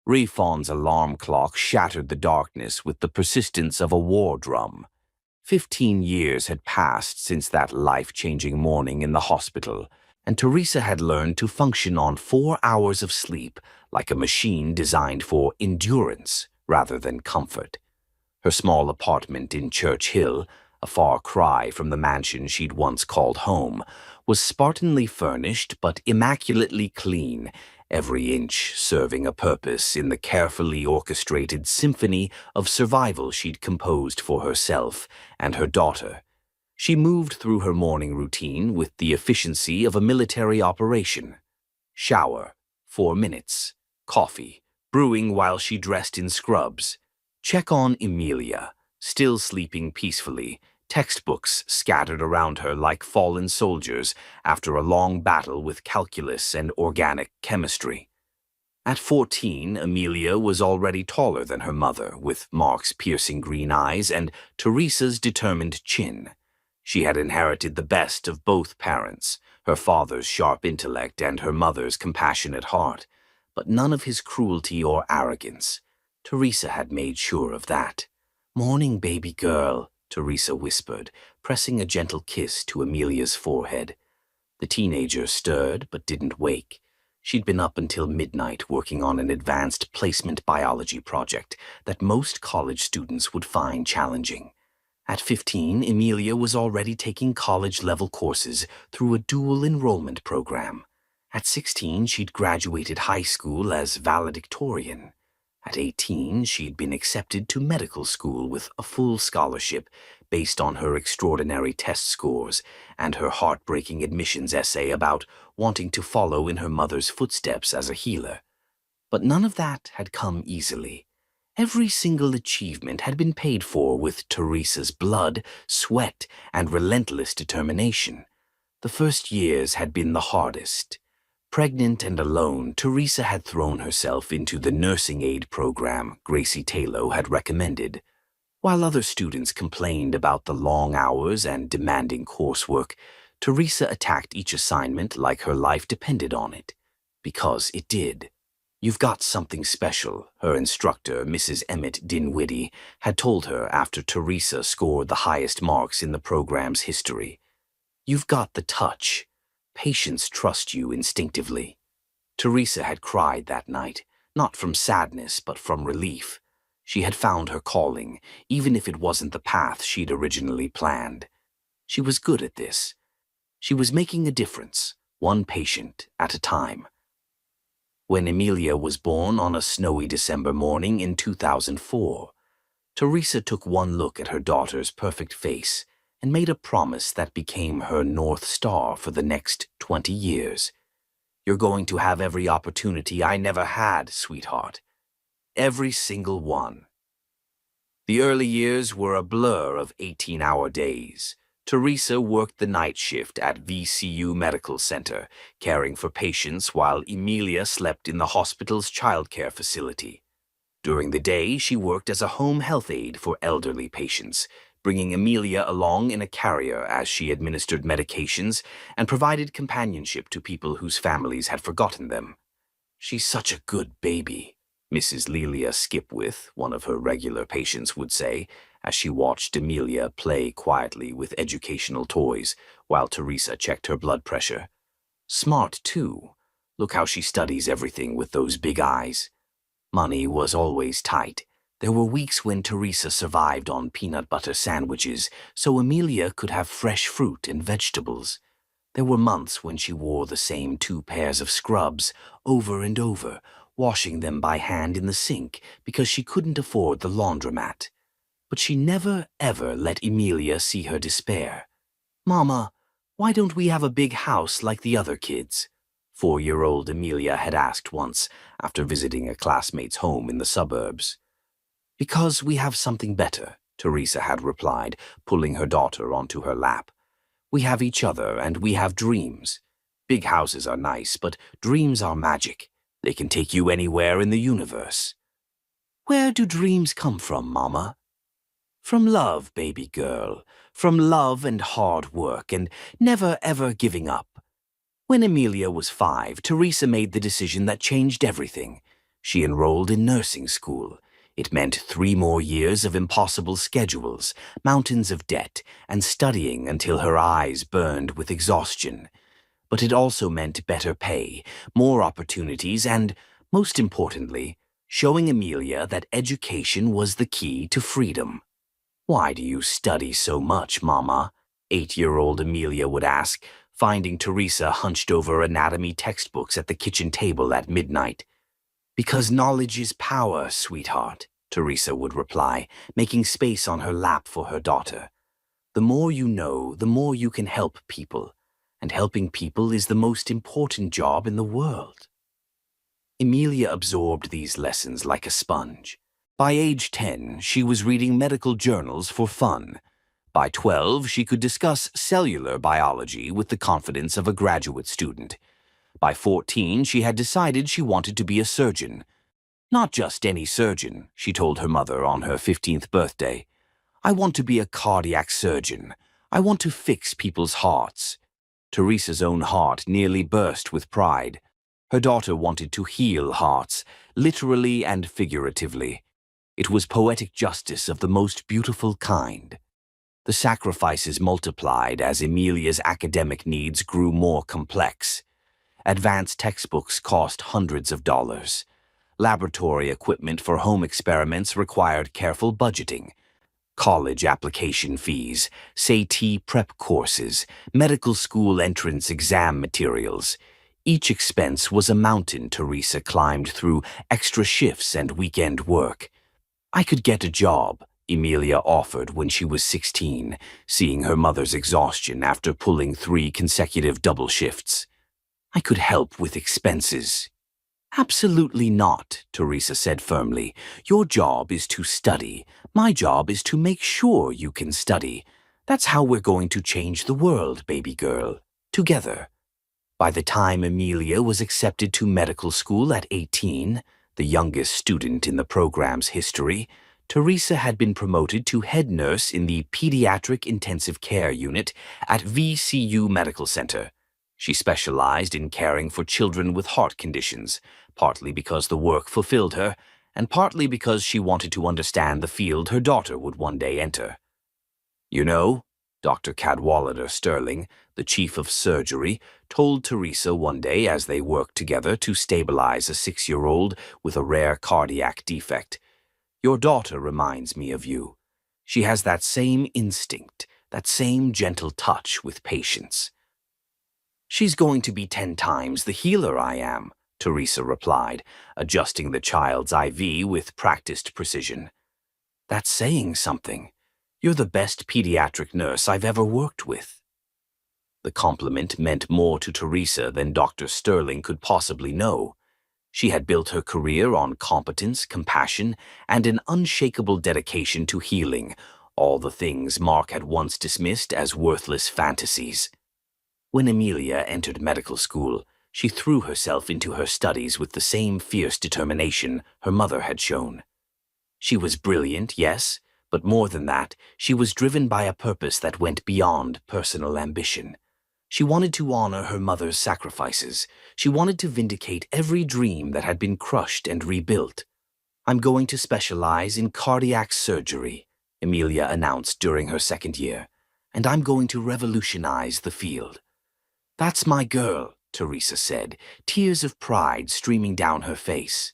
Refawn's alarm clock shattered the darkness with the persistence of a war drum. 15 years had passed since that life-changing morning in the hospital, and Teresa had learned to function on 4 hours of sleep like a machine designed for endurance rather than comfort. Her small apartment in Church Hill, a far cry from the mansion she'd once called home, was spartanly furnished but immaculately clean, every inch serving a purpose in the carefully orchestrated symphony of survival she'd composed for herself and her daughter. She moved through her morning routine with the efficiency of a military operation. Shower, 4 minutes. Coffee, brewing while she dressed in scrubs. Check on Emilia, still sleeping peacefully, textbooks scattered around her like fallen soldiers after a long battle with calculus and organic chemistry. At 14, Emilia was already taller than her mother, with Mark's piercing green eyes and Teresa's determined chin. She had inherited the best of both parents, her father's sharp intellect and her mother's compassionate heart, but none of his cruelty or arrogance. Teresa had made sure of that. "Morning, baby girl," Teresa whispered, pressing a gentle kiss to Emilia's forehead. The teenager stirred but didn't wake. She'd been up until midnight working on an advanced placement biology project that most college students would find challenging. At 15, Emilia was already taking college-level courses through a dual enrollment program. At 16, she'd graduated high school as valedictorian. At 18, she'd been accepted to medical school with a full scholarship based on her extraordinary test scores and her heartbreaking admissions essay about wanting to follow in her mother's footsteps as a healer. But none of that had come easily. Every single achievement had been paid for with Teresa's blood, sweat, and relentless determination. The first years had been the hardest. Pregnant and alone, Teresa had thrown herself into the nursing aid program Gracie Taylor had recommended. While other students complained about the long hours and demanding coursework, Teresa attacked each assignment like her life depended on it. Because it did. "You've got something special," her instructor, Mrs. Emmett Dinwiddie, had told her after Teresa scored the highest marks in the program's history. "You've got the touch. Patients trust you instinctively." Teresa had cried that night, not from sadness but from relief. She had found her calling, even if it wasn't the path she'd originally planned. She was good at this. She was making a difference, one patient at a time. When Emilia was born on a snowy December morning in 2004, Teresa took one look at her daughter's perfect face and made a promise that became her North Star for the next 20 years. "You're going to have every opportunity I never had, sweetheart. Every single one." The early years were a blur of 18-hour days. Teresa worked the night shift at VCU Medical Center, caring for patients while Emilia slept in the hospital's childcare facility. During the day, she worked as a home health aide for elderly patients, bringing Emilia along in a carrier as she administered medications and provided companionship to people whose families had forgotten them. "She's such a good baby," Mrs. Lelia Skipwith, one of her regular patients, would say, as she watched Emilia play quietly with educational toys while Teresa checked her blood pressure. "Smart, too. Look how she studies everything with those big eyes." Money was always tight. There were weeks when Teresa survived on peanut butter sandwiches so Emilia could have fresh fruit and vegetables. There were months when she wore the same 2 pairs of scrubs over and over, washing them by hand in the sink because she couldn't afford the laundromat. But she never, ever let Emilia see her despair. "Mama, Why don't we have a big house like the other kids? 4-year-old Amelia had asked once after visiting a classmate's home in the suburbs. Because we have something better, Teresa had replied, pulling her daughter onto her lap. We have each other and we have dreams. Big houses are nice, but dreams are magic. They can take you anywhere in the universe. Where do dreams come from, Mama? From love, baby girl. From love and hard work and never ever giving up. When Amelia was 5, Teresa made the decision that changed everything. She enrolled in nursing school. It meant 3 more years of impossible schedules, mountains of debt, and studying until her eyes burned with exhaustion. But it also meant better pay, more opportunities, and, most importantly, showing Amelia that education was the key to freedom. Why do you study so much, Mama? 8-year-old Amelia would ask, finding Teresa hunched over anatomy textbooks at the kitchen table at midnight. Because knowledge is power, sweetheart, Teresa would reply, making space on her lap for her daughter. The more you know, the more you can help people, and helping people is the most important job in the world. Amelia absorbed these lessons like a sponge. By age 10, she was reading medical journals for fun. By 12, she could discuss cellular biology with the confidence of a graduate student. By 14, she had decided she wanted to be a surgeon. Not just any surgeon, she told her mother on her 15th birthday. I want to be a cardiac surgeon. I want to fix people's hearts. Teresa's own heart nearly burst with pride. Her daughter wanted to heal hearts, literally and figuratively. It was poetic justice of the most beautiful kind. The sacrifices multiplied as Amelia's academic needs grew more complex. Advanced textbooks cost hundreds of dollars. Laboratory equipment for home experiments required careful budgeting. College application fees, SAT prep courses, medical school entrance exam materials. Each expense was a mountain Teresa climbed through extra shifts and weekend work. I could get a job, Amelia offered when she was 16, seeing her mother's exhaustion after pulling 3 consecutive double shifts. I could help with expenses. Absolutely not, Teresa said firmly. Your job is to study. My job is to make sure you can study. That's how we're going to change the world, baby girl. Together. By the time Amelia was accepted to medical school at 18, the youngest student in the program's history, Teresa had been promoted to head nurse in the Pediatric Intensive Care Unit at VCU Medical Center. She specialized in caring for children with heart conditions, partly because the work fulfilled her, and partly because she wanted to understand the field her daughter would one day enter. You know, Dr. Cadwallader Sterling, the chief of surgery, told Teresa one day as they worked together to stabilize a 6-year-old with a rare cardiac defect, your daughter reminds me of you. She has that same instinct, that same gentle touch with patience. She's going to be 10 times the healer I am, Teresa replied, adjusting the child's IV with practiced precision. That's saying something. You're the best pediatric nurse I've ever worked with. The compliment meant more to Teresa than Dr. Sterling could possibly know. She had built her career on competence, compassion, and an unshakable dedication to healing, all the things Mark had once dismissed as worthless fantasies. When Amelia entered medical school, she threw herself into her studies with the same fierce determination her mother had shown. She was brilliant, yes, but more than that, she was driven by a purpose that went beyond personal ambition. She wanted to honor her mother's sacrifices. She wanted to vindicate every dream that had been crushed and rebuilt. I'm going to specialize in cardiac surgery, Amelia announced during her 2nd year, and I'm going to revolutionize the field. That's my girl, Teresa said, tears of pride streaming down her face.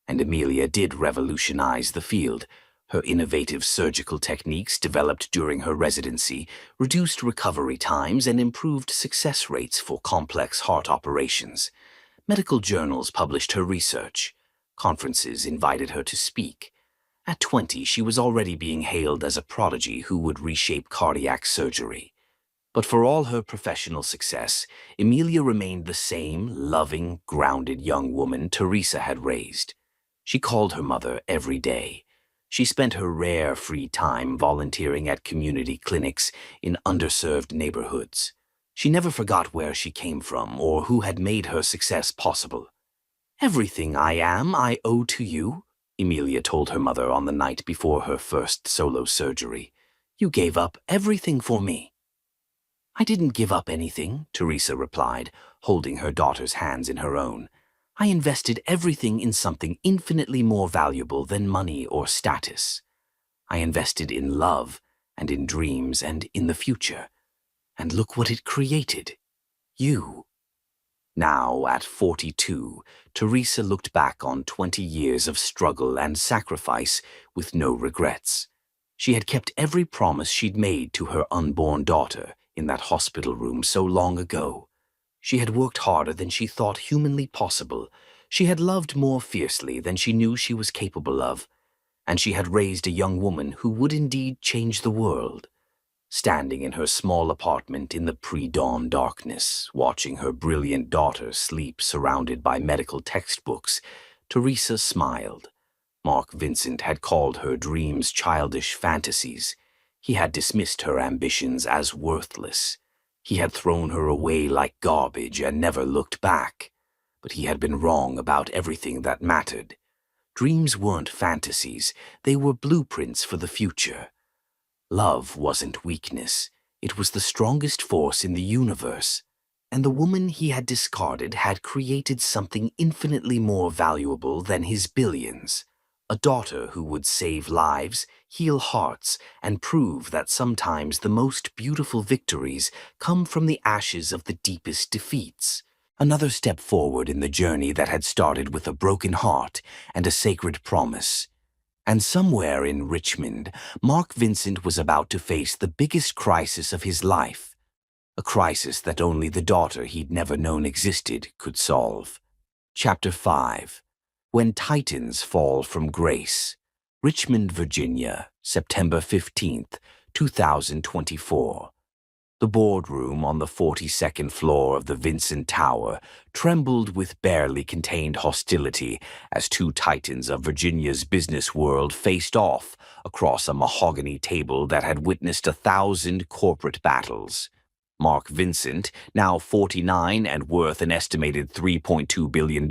And Amelia did revolutionize the field. Her innovative surgical techniques developed during her residency reduced recovery times and improved success rates for complex heart operations. Medical journals published her research. Conferences invited her to speak. At 20, she was already being hailed as a prodigy who would reshape cardiac surgery. But for all her professional success, Emilia remained the same loving, grounded young woman Teresa had raised. She called her mother every day. She spent her rare free time volunteering at community clinics in underserved neighborhoods. She never forgot where she came from or who had made her success possible. "Everything I am, I owe to you," Emilia told her mother on the night before her first solo surgery. "You gave up everything for me." "I didn't give up anything," Teresa replied, holding her daughter's hands in her own. "I invested everything in something infinitely more valuable than money or status. I invested in love and in dreams and in the future. And look what it created. You." Now, at 42, Teresa looked back on 20 years of struggle and sacrifice with no regrets. She had kept every promise she'd made to her unborn daughter in that hospital room so long ago. She had worked harder than she thought humanly possible. She had loved more fiercely than she knew she was capable of. And she had raised a young woman who would indeed change the world. Standing in her small apartment in the pre-dawn darkness, watching her brilliant daughter sleep surrounded by medical textbooks, Teresa smiled. Mark Vincent had called her dreams childish fantasies. He had dismissed her ambitions as worthless. He had thrown her away like garbage and never looked back. But he had been wrong about everything that mattered. Dreams weren't fantasies, they were blueprints for the future. Love wasn't weakness, it was the strongest force in the universe. And the woman he had discarded had created something infinitely more valuable than his billions. A daughter who would save lives, heal hearts, and prove that sometimes the most beautiful victories come from the ashes of the deepest defeats. Another step forward in the journey that had started with a broken heart and a sacred promise. And somewhere in Richmond, Mark Vincent was about to face the biggest crisis of his life. A crisis that only the daughter he'd never known existed could solve. Chapter 5. When Titans Fall from Grace. Richmond, Virginia, September 15th, 2024. The boardroom on the 42nd floor of the Vincent Tower trembled with barely contained hostility as two titans of Virginia's business world faced off across a mahogany table that had witnessed 1,000 corporate battles. Mark Vincent, now 49 and worth an estimated $3.2 billion,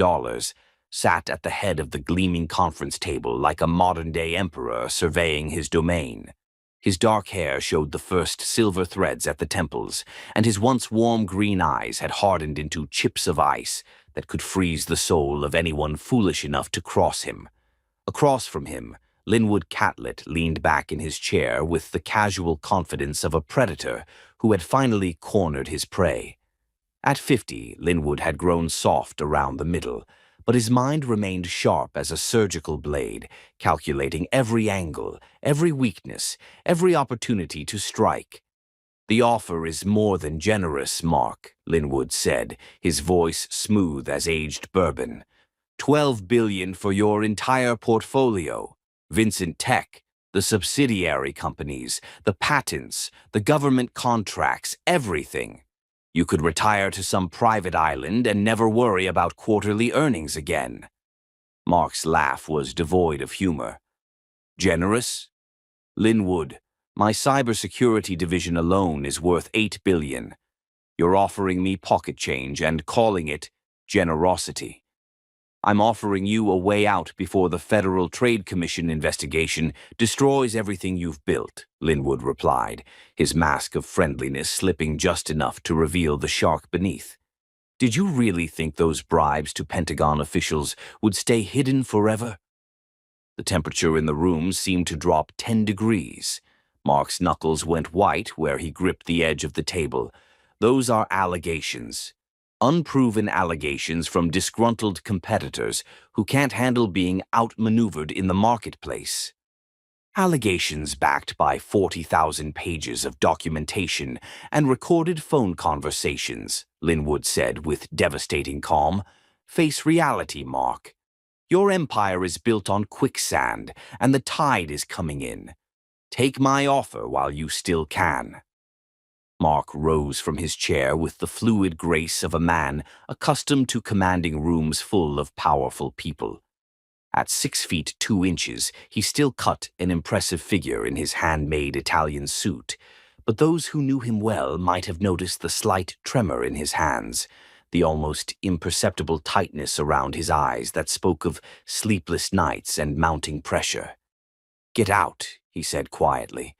sat at the head of the gleaming conference table like a modern-day emperor surveying his domain. His dark hair showed the first silver threads at the temples, and his once warm green eyes had hardened into chips of ice that could freeze the soul of anyone foolish enough to cross him. Across from him, Linwood Catlett leaned back in his chair with the casual confidence of a predator who had finally cornered his prey. At 50, Linwood had grown soft around the middle, but his mind remained sharp as a surgical blade, calculating every angle, every weakness, every opportunity to strike. "The offer is more than generous, Mark," Linwood said, his voice smooth as aged bourbon. $12 billion for your entire portfolio. Vincent Tech, the subsidiary companies, the patents, the government contracts, everything. You could retire to some private island and never worry about quarterly earnings again. Mark's laugh was devoid of humor. "Generous? Linwood, my cybersecurity division alone is worth $8 billion. You're offering me pocket change and calling it generosity. I'm offering you a way out before the Federal Trade Commission investigation destroys everything you've built," Linwood replied, his mask of friendliness slipping just enough to reveal the shark beneath. "Did you really think those bribes to Pentagon officials would stay hidden forever?" The temperature in the room seemed to drop 10 degrees. Mark's knuckles went white where he gripped the edge of the table. "Those are allegations. Unproven allegations from disgruntled competitors who can't handle being outmaneuvered in the marketplace. Allegations backed by 40,000 pages of documentation and recorded phone conversations," Linwood said with devastating calm. "Face reality, Mark. Your empire is built on quicksand, and the tide is coming in. Take my offer while you still can." Mark rose from his chair with the fluid grace of a man accustomed to commanding rooms full of powerful people. At 6 feet 2 inches, he still cut an impressive figure in his handmade Italian suit, but those who knew him well might have noticed the slight tremor in his hands, the almost imperceptible tightness around his eyes that spoke of sleepless nights and mounting pressure. "Get out," he said quietly.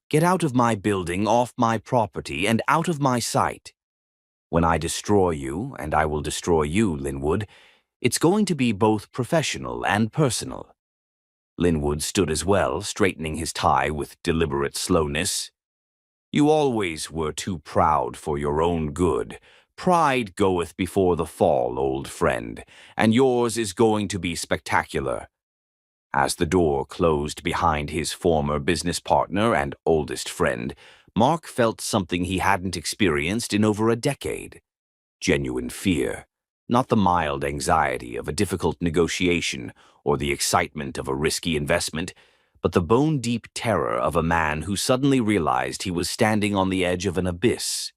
"Get out of my building, off my property, and out of my sight. When I destroy you, and I will destroy you, Linwood, it's going to be both professional and personal." Linwood stood as well, straightening his tie with deliberate slowness. "You always were too proud for your own good. Pride goeth before the fall, old friend, and yours is going to be spectacular." As the door closed behind his former business partner and oldest friend, Mark felt something he hadn't experienced in over a decade. Genuine fear, not the mild anxiety of a difficult negotiation or the excitement of a risky investment, but the bone-deep terror of a man who suddenly realized he was standing on the edge of an abyss.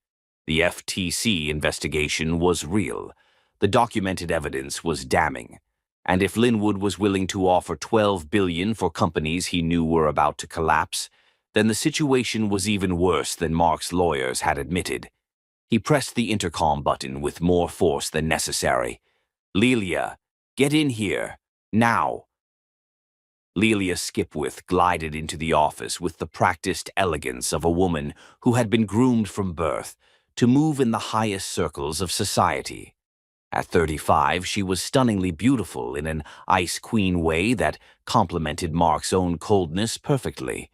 The FTC investigation was real. The documented evidence was damning. And if Linwood was willing to offer $12 billion for companies he knew were about to collapse, then the situation was even worse than Mark's lawyers had admitted. He pressed the intercom button with more force than necessary. "Lelia, get in here, now." Lelia Skipwith glided into the office with the practiced elegance of a woman who had been groomed from birth to move in the highest circles of society. At 35, she was stunningly beautiful in an ice queen way that complemented Mark's own coldness perfectly.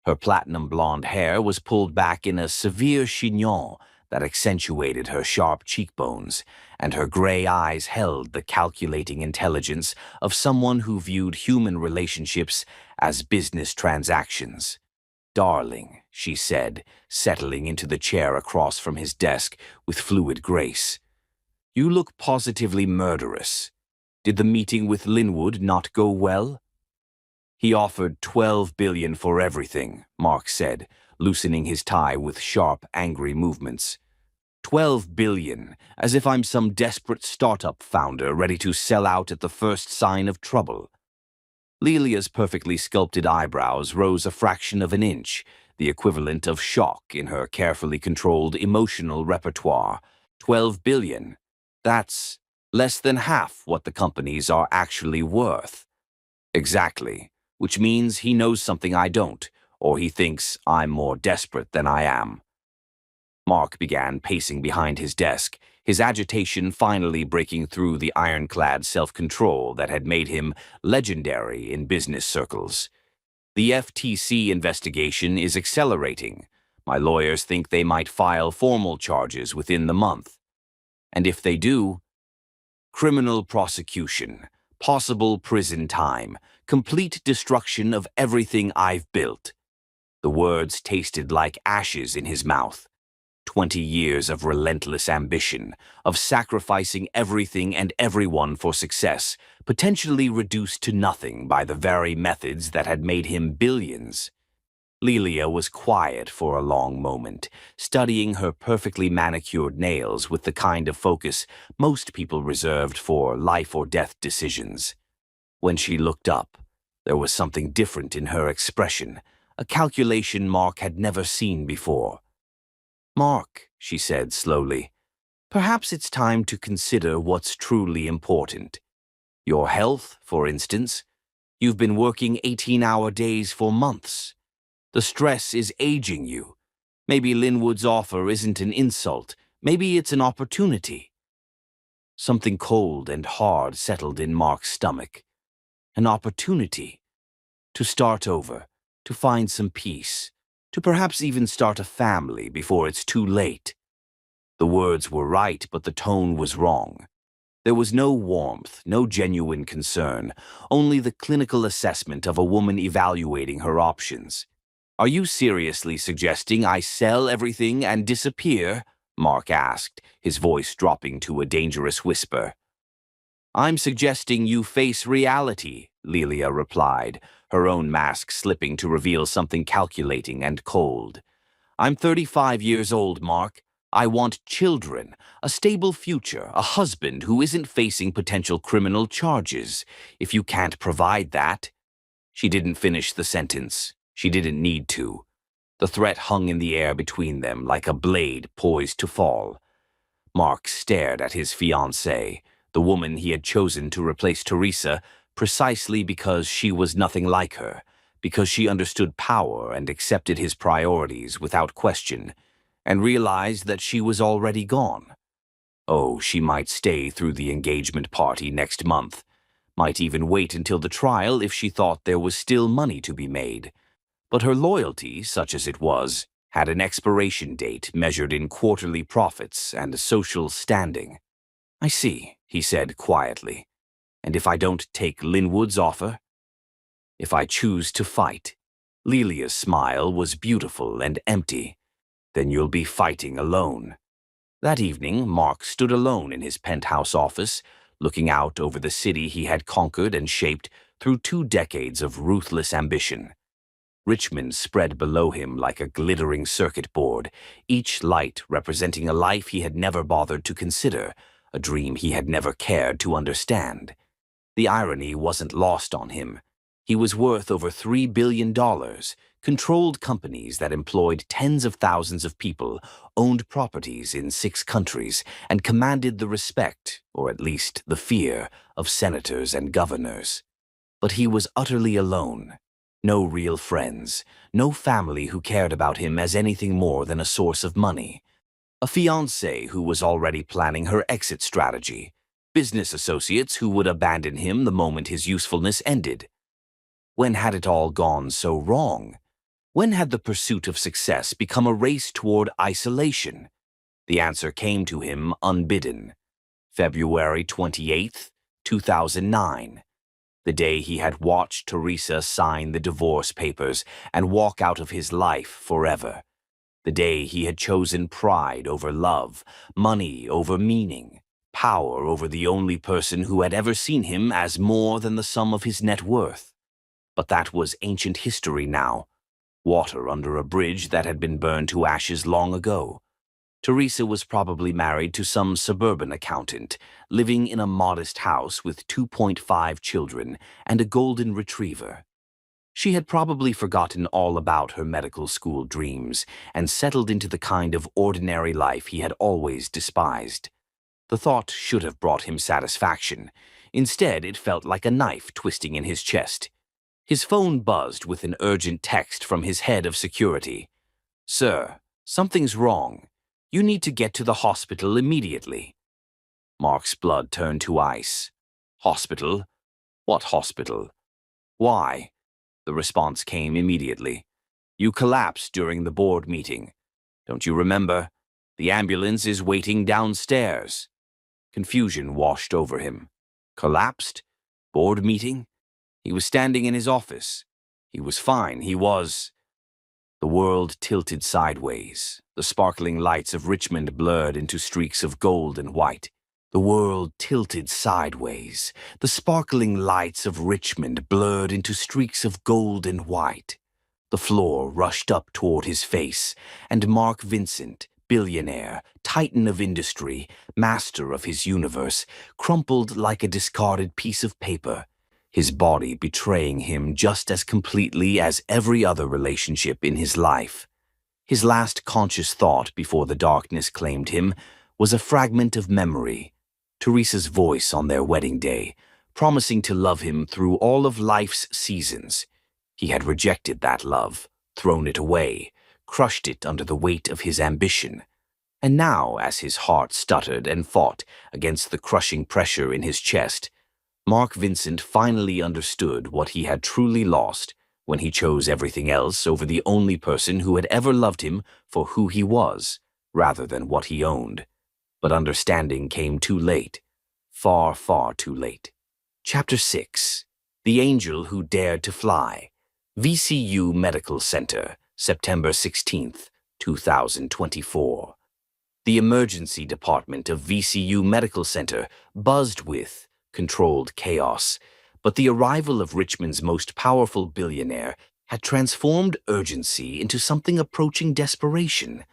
Her platinum blonde hair was pulled back in a severe chignon that accentuated her sharp cheekbones, and her gray eyes held the calculating intelligence of someone who viewed human relationships as business transactions. "Darling," she said, settling into the chair across from his desk with fluid grace. "You look positively murderous. Did the meeting with Linwood not go well?" "He offered $12 billion for everything," Mark said, loosening his tie with sharp, angry movements. $12 billion, as if I'm some desperate startup founder ready to sell out at the first sign of trouble. Lelia's perfectly sculpted eyebrows rose a fraction of an inch, the equivalent of shock in her carefully controlled emotional repertoire. $12 billion. That's less than half what the companies are actually worth. Exactly, which means he knows something I don't, or he thinks I'm more desperate than I am. Mark began pacing behind his desk, his agitation finally breaking through the ironclad self-control that had made him legendary in business circles. "The FTC investigation is accelerating. My lawyers think they might file formal charges within the month. And if they do, criminal prosecution, possible prison time, complete destruction of everything I've built." The words tasted like ashes in his mouth. 20 years of relentless ambition, of sacrificing everything and everyone for success, potentially reduced to nothing by the very methods that had made him billions. Lelia was quiet for a long moment, studying her perfectly manicured nails with the kind of focus most people reserved for life-or-death decisions. When she looked up, there was something different in her expression, a calculation Mark had never seen before. "Mark," she said slowly, "perhaps it's time to consider what's truly important. Your health, for instance. You've been working 18-hour days for months. The stress is aging you. Maybe Linwood's offer isn't an insult. Maybe it's an opportunity." Something cold and hard settled in Mark's stomach. An opportunity. To start over, to find some peace, to perhaps even start a family before it's too late. The words were right, but the tone was wrong. There was no warmth, no genuine concern, only the clinical assessment of a woman evaluating her options. "Are you seriously suggesting I sell everything and disappear?" Mark asked, his voice dropping to a dangerous whisper. "I'm suggesting you face reality," Lelia replied, her own mask slipping to reveal something calculating and cold. I'm 35 years old, Mark. I want children, a stable future, a husband who isn't facing potential criminal charges. If you can't provide that—" She didn't finish the sentence. She didn't need to. The threat hung in the air between them like a blade poised to fall. Mark stared at his fiancée, the woman he had chosen to replace Teresa, precisely because she was nothing like her, because she understood power and accepted his priorities without question, and realized that she was already gone. Oh, she might stay through the engagement party next month, might even wait until the trial if she thought there was still money to be made. But her loyalty, such as it was, had an expiration date measured in quarterly profits and a social standing. "I see," he said quietly. "And if I don't take Linwood's offer?" "If I choose to fight." Lelia's smile was beautiful and empty. "Then you'll be fighting alone." That evening, Mark stood alone in his penthouse office, looking out over the city he had conquered and shaped through 2 decades of ruthless ambition. Richmond spread below him like a glittering circuit board, each light representing a life he had never bothered to consider, a dream he had never cared to understand. The irony wasn't lost on him. He was worth over $3 billion, controlled companies that employed tens of thousands of people, owned properties in 6 countries, and commanded the respect, or at least the fear, of senators and governors. But he was utterly alone. No real friends, no family who cared about him as anything more than a source of money. A fiancée who was already planning her exit strategy. Business associates who would abandon him the moment his usefulness ended. When had it all gone so wrong? When had the pursuit of success become a race toward isolation? The answer came to him unbidden. February 28th, 2009. The day he had watched Teresa sign the divorce papers and walk out of his life forever. The day he had chosen pride over love, money over meaning, power over the only person who had ever seen him as more than the sum of his net worth. But that was ancient history now, water under a bridge that had been burned to ashes long ago. Teresa was probably married to some suburban accountant, living in a modest house with 2.5 children and a golden retriever. She had probably forgotten all about her medical school dreams and settled into the kind of ordinary life he had always despised. The thought should have brought him satisfaction. Instead, it felt like a knife twisting in his chest. His phone buzzed with an urgent text from his head of security. "Sir, something's wrong. You need to get to the hospital immediately." Mark's blood turned to ice. "Hospital? What hospital? Why?" The response came immediately. "You collapsed during the board meeting. Don't you remember? The ambulance is waiting downstairs." Confusion washed over him. Collapsed? Board meeting? He was standing in his office. He was fine. He was... The world tilted sideways. The sparkling lights of Richmond blurred into streaks of gold and white. The world tilted sideways. The sparkling lights of Richmond blurred into streaks of gold and white. The floor rushed up toward his face, and Mark Vincent, billionaire, titan of industry, master of his universe, crumpled like a discarded piece of paper, his body betraying him just as completely as every other relationship in his life. His last conscious thought before the darkness claimed him was a fragment of memory, Teresa's voice on their wedding day, promising to love him through all of life's seasons. He had rejected that love, thrown it away, crushed it under the weight of his ambition. And now, as his heart stuttered and fought against the crushing pressure in his chest, Mark Vincent finally understood what he had truly lost when he chose everything else over the only person who had ever loved him for who he was, rather than what he owned. But understanding came too late. Far, far too late. Chapter 6. The Angel Who Dared to Fly. VCU Medical Center, September 16th, 2024. The emergency department of VCU Medical Center buzzed with controlled chaos, but the arrival of Richmond's most powerful billionaire had transformed urgency into something approaching desperation,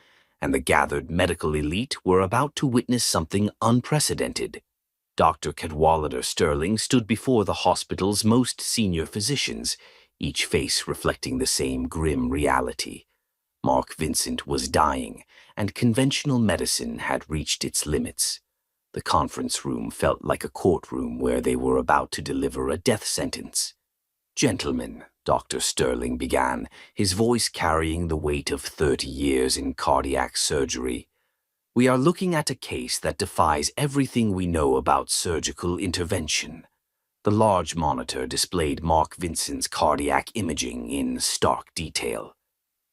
and the gathered medical elite were about to witness something unprecedented. Dr. Cadwallader Sterling stood before the hospital's most senior physicians, each face reflecting the same grim reality. Mark Vincent was dying, and conventional medicine had reached its limits. The conference room felt like a courtroom where they were about to deliver a death sentence. "Gentlemen," Dr. Sterling began, his voice carrying the weight of 30 years in cardiac surgery, "we are looking at a case that defies everything we know about surgical intervention." The large monitor displayed Mark Vincent's cardiac imaging in stark detail.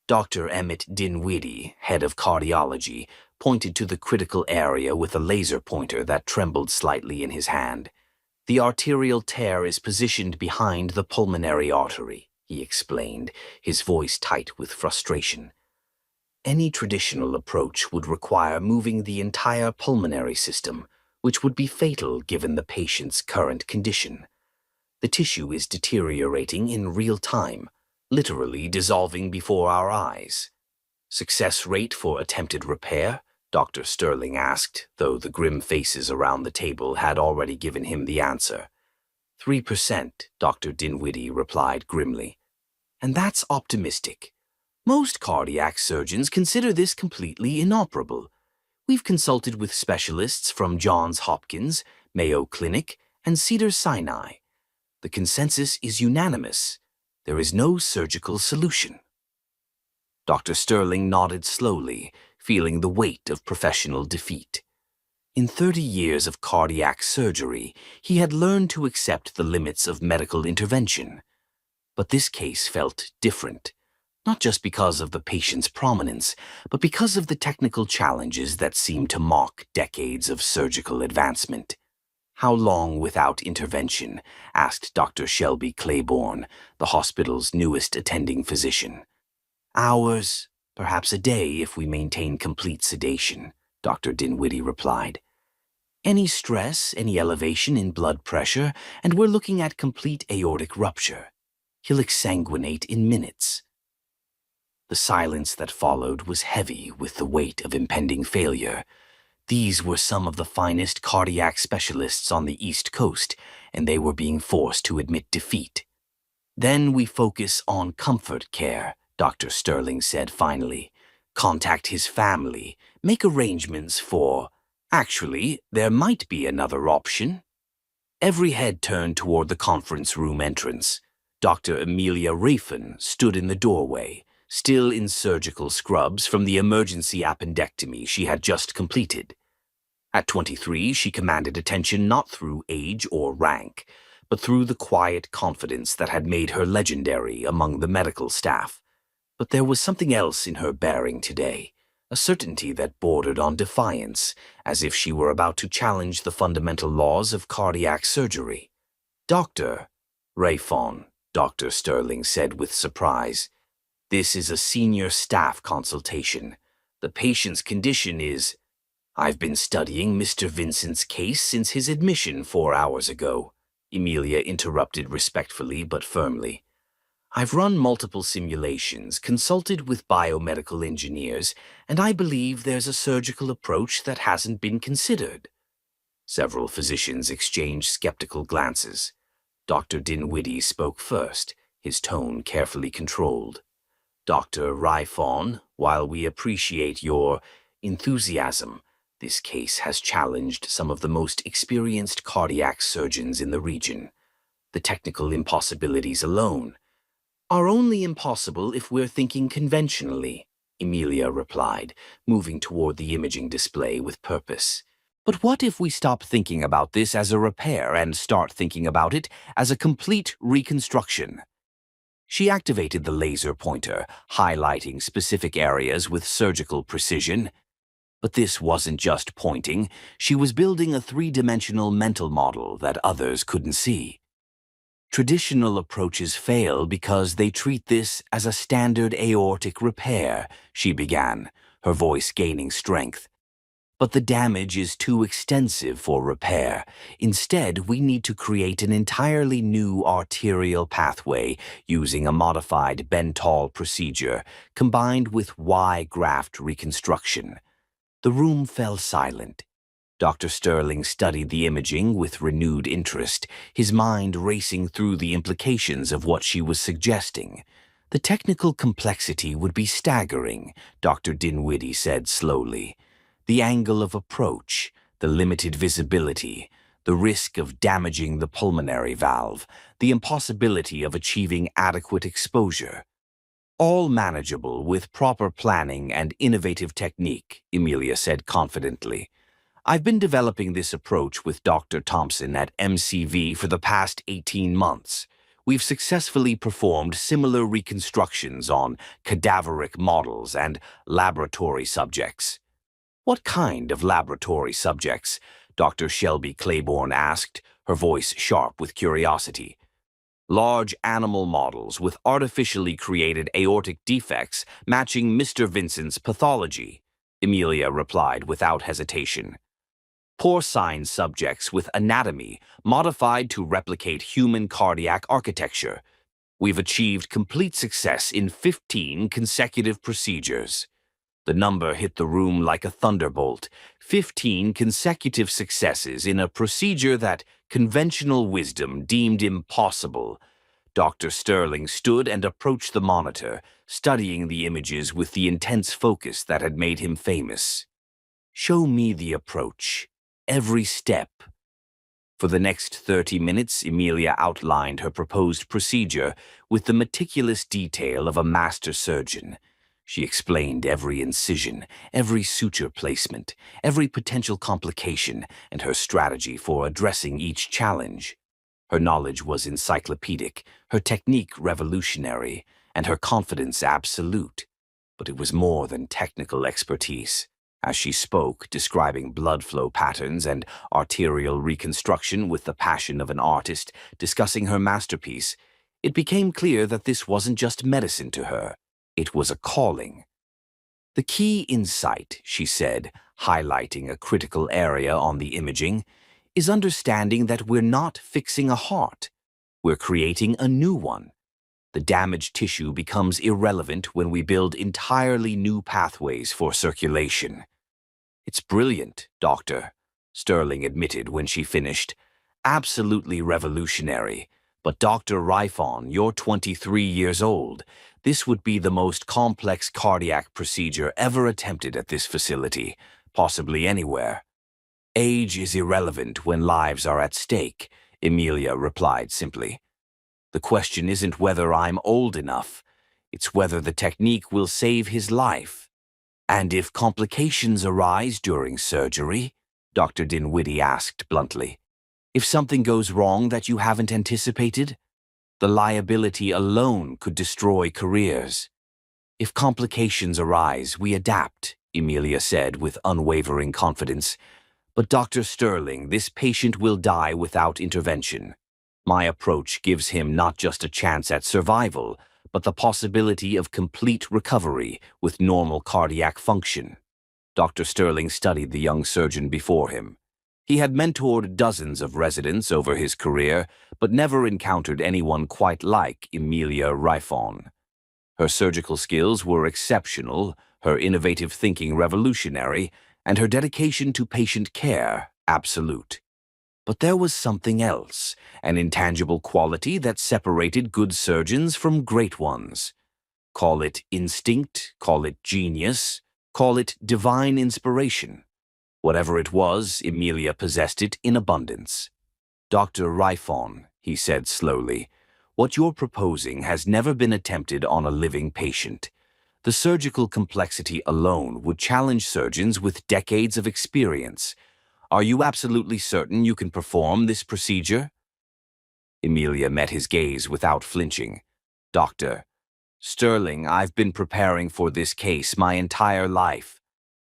Dr. Emmett Dinwiddie, head of cardiology, pointed to the critical area with a laser pointer that trembled slightly in his hand. "The arterial tear is positioned behind the pulmonary artery," he explained, his voice tight with frustration. "Any traditional approach would require moving the entire pulmonary system, which would be fatal given the patient's current condition. The tissue is deteriorating in real time, literally dissolving before our eyes." "Success rate for attempted repair?" Dr. Sterling asked, though the grim faces around the table had already given him the answer. 3%, Dr. Dinwiddie replied grimly. "And that's optimistic. Most cardiac surgeons consider this completely inoperable. We've consulted with specialists from Johns Hopkins, Mayo Clinic, and Cedars-Sinai. The consensus is unanimous. There is no surgical solution." Dr. Sterling nodded slowly, feeling the weight of professional defeat. In 30 years of cardiac surgery, he had learned to accept the limits of medical intervention. But this case felt different, not just because of the patient's prominence, but because of the technical challenges that seemed to mock decades of surgical advancement. "How long without intervention?" asked Dr. Shelby Claiborne, the hospital's newest attending physician. "Hours, perhaps a day if we maintain complete sedation," Dr. Dinwiddie replied. "Any stress, any elevation in blood pressure, and we're looking at complete aortic rupture. He'll exsanguinate in minutes." The silence that followed was heavy with the weight of impending failure. These were some of the finest cardiac specialists on the East Coast, and they were being forced to admit defeat. "Then we focus on comfort care," Dr. Sterling said finally. "Contact his family, make arrangements for... Actually, there might be another option." Every head turned toward the conference room entrance. Dr. Amelia Rafin stood in the doorway, still in surgical scrubs from the emergency appendectomy she had just completed. At 23, she commanded attention not through age or rank, but through the quiet confidence that had made her legendary among the medical staff. But there was something else in her bearing today, a certainty that bordered on defiance, as if she were about to challenge the fundamental laws of cardiac surgery. "Doctor Rafon," Dr. Sterling said with surprise, "this is a senior staff consultation. The patient's condition is—" "I've been studying Mr. Vincent's case since his admission 4 hours ago," Emilia interrupted respectfully but firmly. "I've run multiple simulations, consulted with biomedical engineers, and I believe there's a surgical approach that hasn't been considered." Several physicians exchanged skeptical glances. Dr. Dinwiddie spoke first, his tone carefully controlled. "Dr. Rifon, while we appreciate your enthusiasm, this case has challenged some of the most experienced cardiac surgeons in the region. The technical impossibilities alone are only impossible if we're thinking conventionally," Emilia replied, moving toward the imaging display with purpose. "But what if we stop thinking about this as a repair and start thinking about it as a complete reconstruction?" She activated the laser pointer, highlighting specific areas with surgical precision. But this wasn't just pointing. She was building a three-dimensional mental model that others couldn't see. "Traditional approaches fail because they treat this as a standard aortic repair," she began, her voice gaining strength. But the damage is too extensive for repair. Instead, we need to create an entirely new arterial pathway using a modified Bentall procedure combined with Y-graft reconstruction. The room fell silent. Dr. Sterling studied the imaging with renewed interest, his mind racing through the implications of what she was suggesting. The technical complexity would be staggering, Dr. Dinwiddie said slowly. The angle of approach, the limited visibility, the risk of damaging the pulmonary valve, the impossibility of achieving adequate exposure. All manageable with proper planning and innovative technique, Emilia said confidently. I've been developing this approach with Dr. Thompson at MCV for the past 18 months. We've successfully performed similar reconstructions on cadaveric models and laboratory subjects. What kind of laboratory subjects? Dr. Shelby Claiborne asked, her voice sharp with curiosity. Large animal models with artificially created aortic defects matching Mr. Vincent's pathology, Emilia replied without hesitation. Porcine subjects with anatomy modified to replicate human cardiac architecture. We've achieved complete success in 15 consecutive procedures. The number hit the room like a thunderbolt. 15 consecutive successes in a procedure that conventional wisdom deemed impossible. Dr. Sterling stood and approached the monitor, studying the images with the intense focus that had made him famous. Show me the approach. Every step. For the next 30 minutes, Emilia outlined her proposed procedure with the meticulous detail of a master surgeon. She explained every incision, every suture placement, every potential complication, and her strategy for addressing each challenge. Her knowledge was encyclopedic, her technique revolutionary, and her confidence absolute. But it was more than technical expertise. As she spoke, describing blood flow patterns and arterial reconstruction with the passion of an artist discussing her masterpiece, it became clear that this wasn't just medicine to her. It was a calling. The key insight, she said, highlighting a critical area on the imaging, is understanding that we're not fixing a heart. We're creating a new one. The damaged tissue becomes irrelevant when we build entirely new pathways for circulation. It's brilliant, Doctor, Sterling admitted when she finished. Absolutely revolutionary. But Dr. Rifon, you're 23 years old. This would be the most complex cardiac procedure ever attempted at this facility, possibly anywhere. Age is irrelevant when lives are at stake, Emilia replied simply. The question isn't whether I'm old enough. It's whether the technique will save his life. And if complications arise during surgery, Dr. Dinwiddie asked bluntly, if something goes wrong that you haven't anticipated, the liability alone could destroy careers. If complications arise, we adapt, Emilia said with unwavering confidence. But Dr. Sterling, this patient will die without intervention. My approach gives him not just a chance at survival, but the possibility of complete recovery with normal cardiac function. Dr. Sterling studied the young surgeon before him. He had mentored dozens of residents over his career, but never encountered anyone quite like Emilia Rifon. Her surgical skills were exceptional, her innovative thinking revolutionary, and her dedication to patient care absolute. But there was something else, an intangible quality that separated good surgeons from great ones. Call it instinct, call it genius, call it divine inspiration. Whatever it was, Emilia possessed it in abundance. Dr. Rifon, he said slowly, what you're proposing has never been attempted on a living patient. The surgical complexity alone would challenge surgeons with decades of experience. Are you absolutely certain you can perform this procedure? Emilia met his gaze without flinching. Doctor, Sterling, I've been preparing for this case my entire life.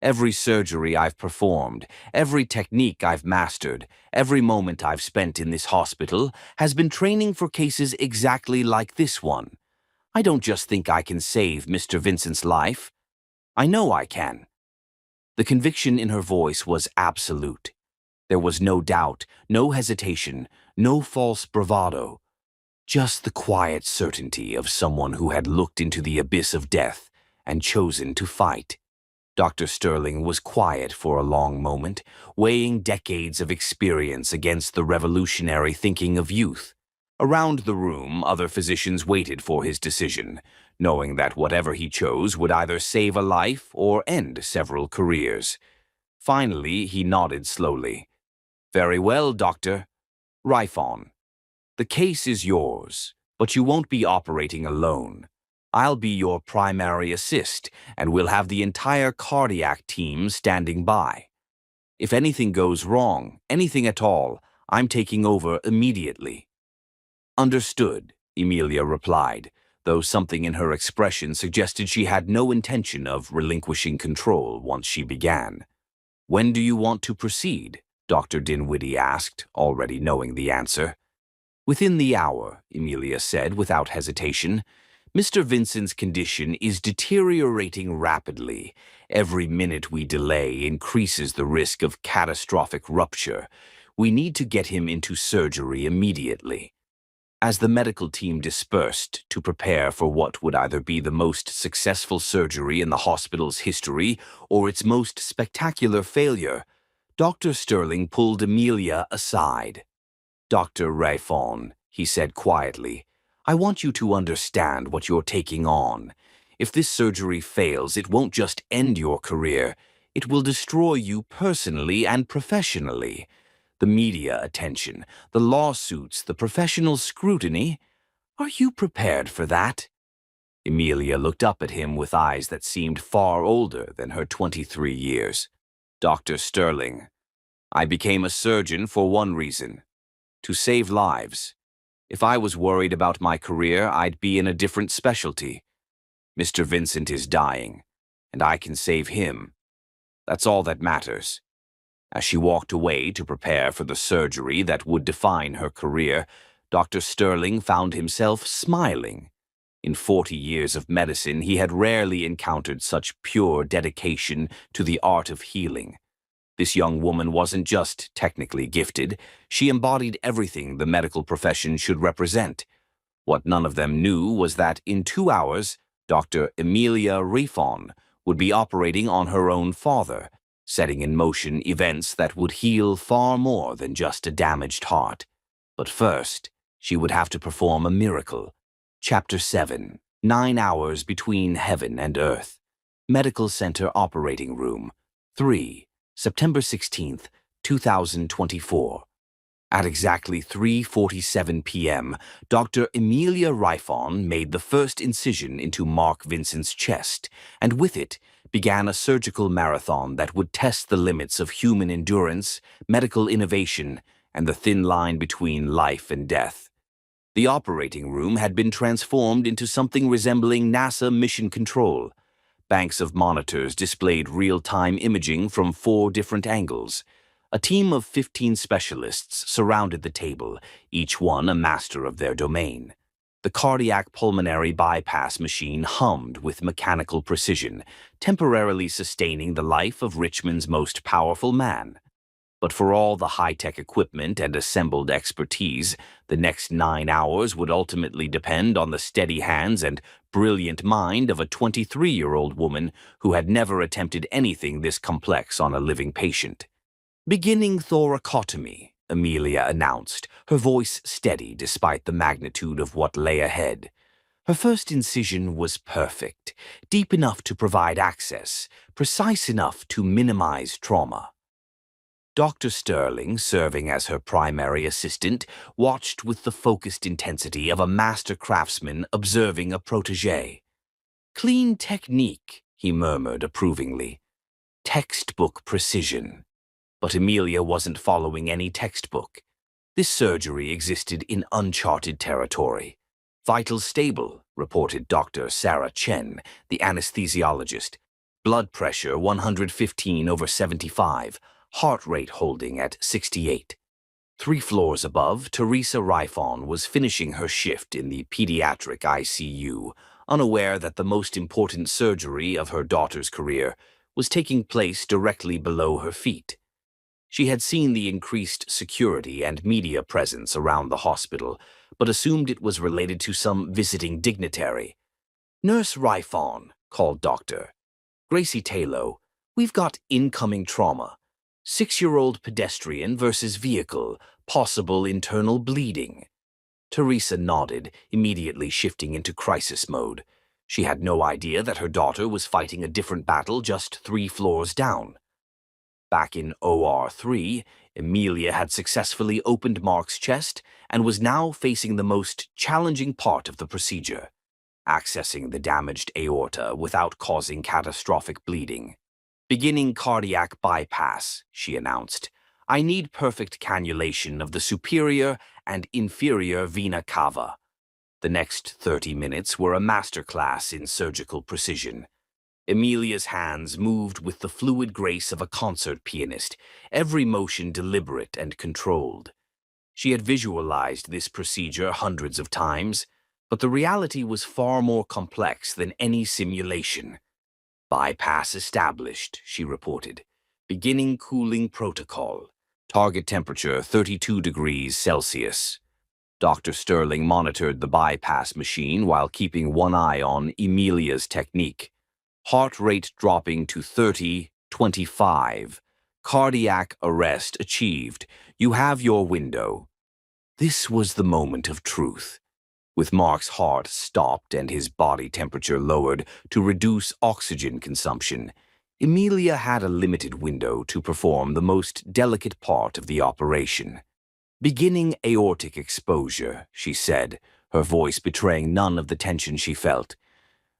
Every surgery I've performed, every technique I've mastered, every moment I've spent in this hospital has been training for cases exactly like this one. I don't just think I can save Mr. Vincent's life. I know I can. The conviction in her voice was absolute. There was no doubt, no hesitation, no false bravado, just the quiet certainty of someone who had looked into the abyss of death and chosen to fight. Dr. Sterling was quiet for a long moment, weighing decades of experience against the revolutionary thinking of youth. Around the room, other physicians waited for his decision, knowing that whatever he chose would either save a life or end several careers. Finally, he nodded slowly. "Very well, Doctor. Rifon, the case is yours, but you won't be operating alone. I'll be your primary assist, and we'll have the entire cardiac team standing by. If anything goes wrong, anything at all, I'm taking over immediately." "Understood," Emilia replied, though something in her expression suggested she had no intention of relinquishing control once she began. "When do you want to proceed?" Dr. Dinwiddie asked, already knowing the answer. "Within the hour," Emilia said without hesitation. "Mr. Vincent's condition is deteriorating rapidly. Every minute we delay increases the risk of catastrophic rupture. We need to get him into surgery immediately." As the medical team dispersed to prepare for what would either be the most successful surgery in the hospital's history or its most spectacular failure, Dr. Sterling pulled Emilia aside. "Dr. Rifon," he said quietly, "I want you to understand what you're taking on. If this surgery fails, it won't just end your career. It will destroy you personally and professionally. The media attention, the lawsuits, the professional scrutiny. Are you prepared for that?" Emilia looked up at him with eyes that seemed far older than her 23 years. "Dr. Sterling, I became a surgeon for one reason: to save lives. If I was worried about my career, I'd be in a different specialty. Mr. Vincent is dying, and I can save him. That's all that matters." As she walked away to prepare for the surgery that would define her career, Dr. Sterling found himself smiling. In 40 years of medicine, he had rarely encountered such pure dedication to the art of healing. This young woman wasn't just technically gifted, she embodied everything the medical profession should represent. What none of them knew was that in 2 hours, Dr. Emilia Rifon would be operating on her own father, setting in motion events that would heal far more than just a damaged heart. But first, she would have to perform a miracle. Chapter 7, 9 hours between heaven and earth. Medical Center Operating Room, 3. September 16th, 2024. At exactly 3:47 p.m., Dr. Emilia Rifon made the first incision into Mark Vincent's chest, and with it began a surgical marathon that would test the limits of human endurance, medical innovation, and the thin line between life and death. The operating room had been transformed into something resembling NASA mission control. Banks of monitors displayed real-time imaging from 4 different angles. A team of 15 specialists surrounded the table, each one a master of their domain. The cardiac pulmonary bypass machine hummed with mechanical precision, temporarily sustaining the life of Richmond's most powerful man. But for all the high-tech equipment and assembled expertise, the next 9 hours would ultimately depend on the steady hands and brilliant mind of a 23-year-old woman who had never attempted anything this complex on a living patient. "Beginning thoracotomy," Emilia announced, her voice steady despite the magnitude of what lay ahead. Her first incision was perfect, deep enough to provide access, precise enough to minimize trauma. Dr. Sterling, serving as her primary assistant, watched with the focused intensity of a master craftsman observing a protégé. "Clean technique," he murmured approvingly. "Textbook precision." But Emilia wasn't following any textbook. This surgery existed in uncharted territory. "Vitals stable," reported Dr. Sarah Chen, the anesthesiologist. "Blood pressure 115/75. Heart rate holding at 68. 3 floors above, Teresa Rifon was finishing her shift in the pediatric ICU, unaware that the most important surgery of her daughter's career was taking place directly below her feet. She had seen the increased security and media presence around the hospital, but assumed it was related to some visiting dignitary. "Nurse Rifon," called Doctor. "Gracie Taylor, we've got incoming trauma. 6-year-old pedestrian versus vehicle, possible internal bleeding." Teresa nodded, immediately shifting into crisis mode. She had no idea that her daughter was fighting a different battle just 3 floors down. Back in OR3, Emilia had successfully opened Mark's chest and was now facing the most challenging part of the procedure, accessing the damaged aorta without causing catastrophic bleeding. "Beginning cardiac bypass," she announced. "I need perfect cannulation of the superior and inferior vena cava." The next 30 minutes were a masterclass in surgical precision. Emilia's hands moved with the fluid grace of a concert pianist, every motion deliberate and controlled. She had visualized this procedure hundreds of times, but the reality was far more complex than any simulation. "Bypass established," she reported. "Beginning cooling protocol. Target temperature 32 degrees Celsius." Dr. Sterling monitored the bypass machine while keeping one eye on Emilia's technique. Heart rate dropping to 30-25. Cardiac arrest achieved. You have your window. This was the moment of truth. With Mark's heart stopped and his body temperature lowered to reduce oxygen consumption, Emilia had a limited window to perform the most delicate part of the operation. "Beginning aortic exposure," she said, her voice betraying none of the tension she felt.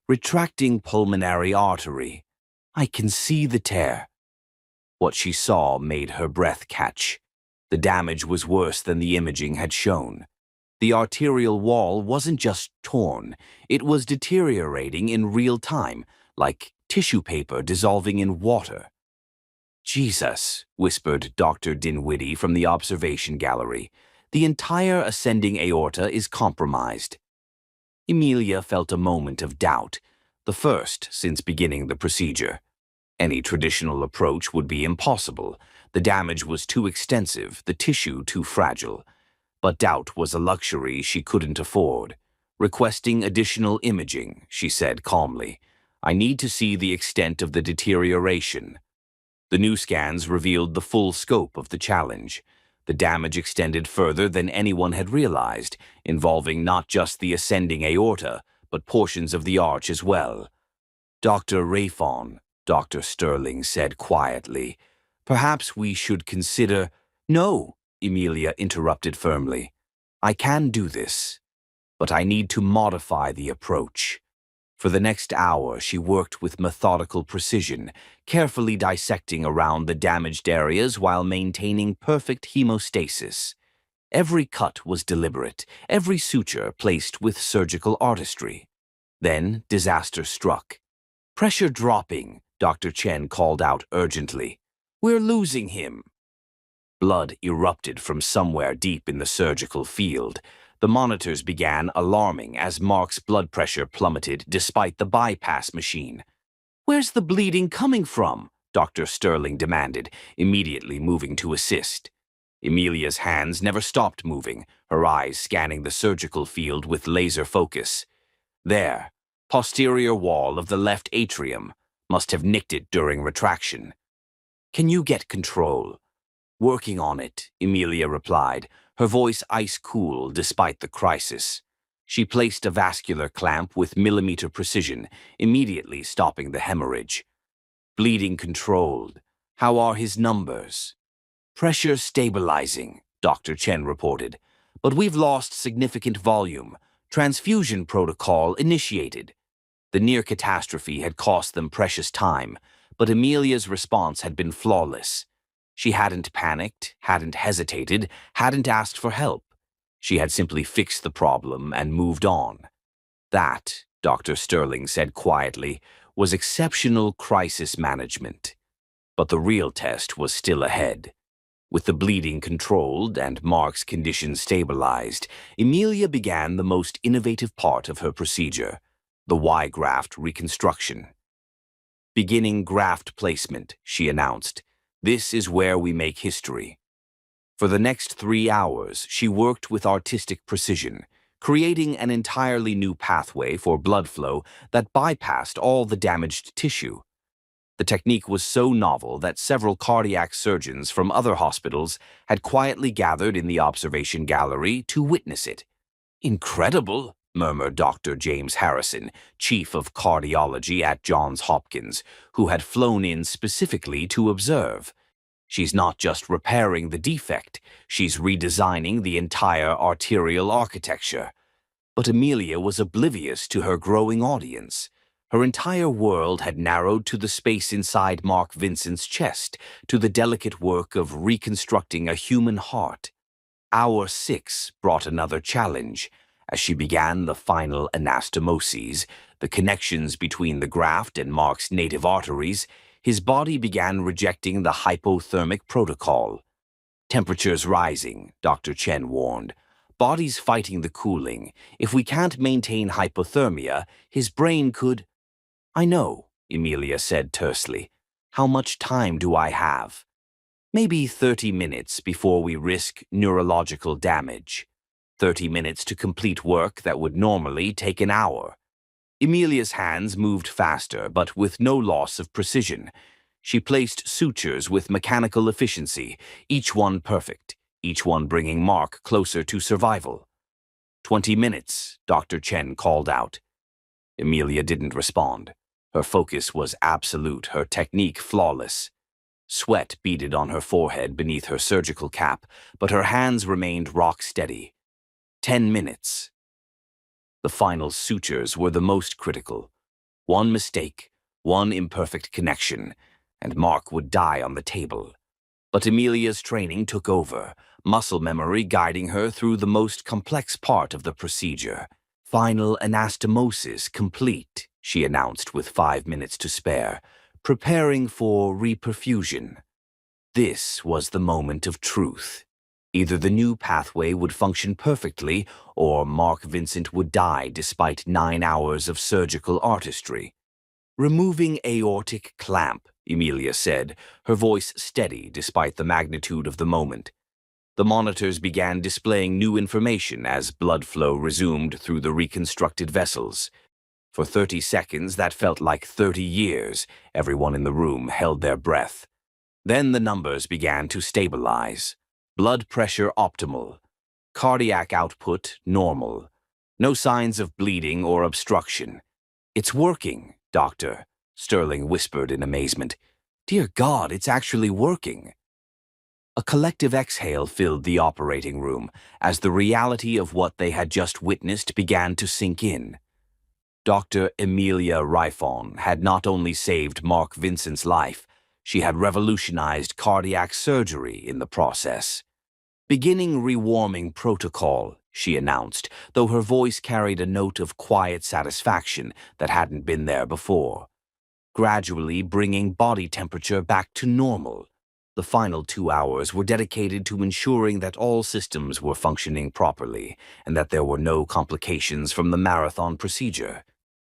"Retracting pulmonary artery. I can see the tear." What she saw made her breath catch. The damage was worse than the imaging had shown. The arterial wall wasn't just torn, it was deteriorating in real time, like tissue paper dissolving in water. "Jesus," whispered Dr. Dinwiddie from the observation gallery. "The entire ascending aorta is compromised." Emilia felt a moment of doubt, the first since beginning the procedure. Any traditional approach would be impossible. The damage was too extensive, the tissue too fragile. But doubt was a luxury she couldn't afford. "Requesting additional imaging," she said calmly. "I need to see the extent of the deterioration." The new scans revealed the full scope of the challenge. The damage extended further than anyone had realized, involving not just the ascending aorta, but portions of the arch as well. "Dr. Rafon," Dr. Sterling said quietly, "perhaps we should consider—" "No," Emilia interrupted firmly. "I can do this, but I need to modify the approach." For the next hour, she worked with methodical precision, carefully dissecting around the damaged areas while maintaining perfect hemostasis. Every cut was deliberate, every suture placed with surgical artistry. Then disaster struck. "Pressure dropping," Dr. Chen called out urgently. "We're losing him." Blood erupted from somewhere deep in the surgical field. The monitors began alarming as Mark's blood pressure plummeted despite the bypass machine. "Where's the bleeding coming from?" Dr. Sterling demanded, immediately moving to assist. Emilia's hands never stopped moving, her eyes scanning the surgical field with laser focus. "There, posterior wall of the left atrium. Must have nicked it during retraction." "Can you get control?" "Working on it," Emilia replied, her voice ice-cool despite the crisis. She placed a vascular clamp with millimeter precision, immediately stopping the hemorrhage. "Bleeding controlled. How are his numbers?" "Pressure stabilizing," Dr. Chen reported. "But we've lost significant volume. Transfusion protocol initiated." The near catastrophe had cost them precious time, but Emilia's response had been flawless. She hadn't panicked, hadn't hesitated, hadn't asked for help. She had simply fixed the problem and moved on. That, Dr. Sterling said quietly, was exceptional crisis management. But the real test was still ahead. With the bleeding controlled and Mark's condition stabilized, Emilia began the most innovative part of her procedure, the Y-graft reconstruction. "Beginning graft placement," she announced. "This is where we make history." For the next 3 hours, she worked with artistic precision, creating an entirely new pathway for blood flow that bypassed all the damaged tissue. The technique was so novel that several cardiac surgeons from other hospitals had quietly gathered in the observation gallery to witness it. "Incredible," murmured Dr. James Harrison, chief of cardiology at Johns Hopkins, who had flown in specifically to observe. "She's not just repairing the defect, she's redesigning the entire arterial architecture." But Amelia was oblivious to her growing audience. Her entire world had narrowed to the space inside Mark Vincent's chest, to the delicate work of reconstructing a human heart. Hour 6 brought another challenge. As she began the final anastomoses, the connections between the graft and Mark's native arteries, his body began rejecting the hypothermic protocol. "Temperatures rising," Dr. Chen warned. "Body's fighting the cooling. If we can't maintain hypothermia, his brain could—" "I know," Amelia said tersely. "How much time do I have?" "Maybe 30 minutes before we risk neurological damage. 30 minutes to complete work that would normally take an hour." Amelia's hands moved faster, but with no loss of precision. She placed sutures with mechanical efficiency, each one perfect, each one bringing Mark closer to survival. 20 minutes, Dr. Chen called out. Amelia didn't respond. Her focus was absolute, her technique flawless. Sweat beaded on her forehead beneath her surgical cap, but her hands remained rock steady. 10 minutes. The final sutures were the most critical. One mistake, one imperfect connection, and Mark would die on the table. But Amelia's training took over, muscle memory guiding her through the most complex part of the procedure. "Final anastomosis complete," she announced with 5 minutes to spare, preparing for reperfusion. This was the moment of truth. Either the new pathway would function perfectly, or Mark Vincent would die despite 9 hours of surgical artistry. "Removing aortic clamp," Amelia said, her voice steady despite the magnitude of the moment. The monitors began displaying new information as blood flow resumed through the reconstructed vessels. For 30 seconds that felt like 30 years. Everyone in the room held their breath. Then the numbers began to stabilize. Blood pressure optimal. Cardiac output normal. No signs of bleeding or obstruction. "It's working, Doctor," Sterling whispered in amazement. "Dear God, it's actually working." A collective exhale filled the operating room as the reality of what they had just witnessed began to sink in. Dr. Amelia Rifon had not only saved Mark Vincent's life, she had revolutionized cardiac surgery in the process. "Beginning rewarming protocol," she announced, though her voice carried a note of quiet satisfaction that hadn't been there before. "Gradually bringing body temperature back to normal." The final 2 hours were dedicated to ensuring that all systems were functioning properly and that there were no complications from the marathon procedure.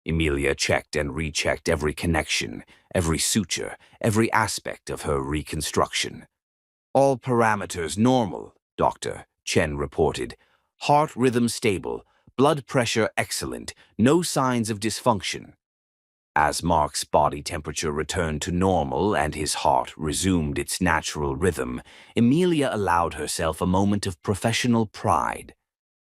Amelia checked and rechecked every connection, every suture, every aspect of her reconstruction. "All parameters normal," Dr. Chen reported. "Heart rhythm stable, blood pressure excellent, no signs of dysfunction." As Mark's body temperature returned to normal and his heart resumed its natural rhythm, Amelia allowed herself a moment of professional pride.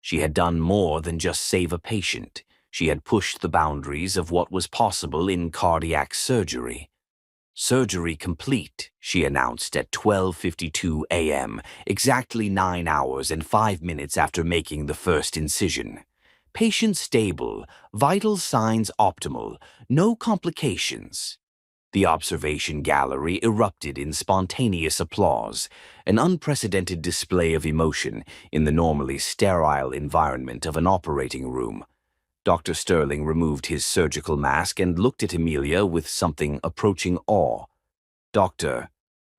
She had done more than just save a patient. She had pushed the boundaries of what was possible in cardiac surgery. "Surgery complete," she announced at 12:52 a.m., exactly 9 hours and 5 minutes after making the first incision. "Patient stable, vital signs optimal, no complications." The observation gallery erupted in spontaneous applause, an unprecedented display of emotion in the normally sterile environment of an operating room. Dr. Sterling removed his surgical mask and looked at Amelia with something approaching awe. "Dr.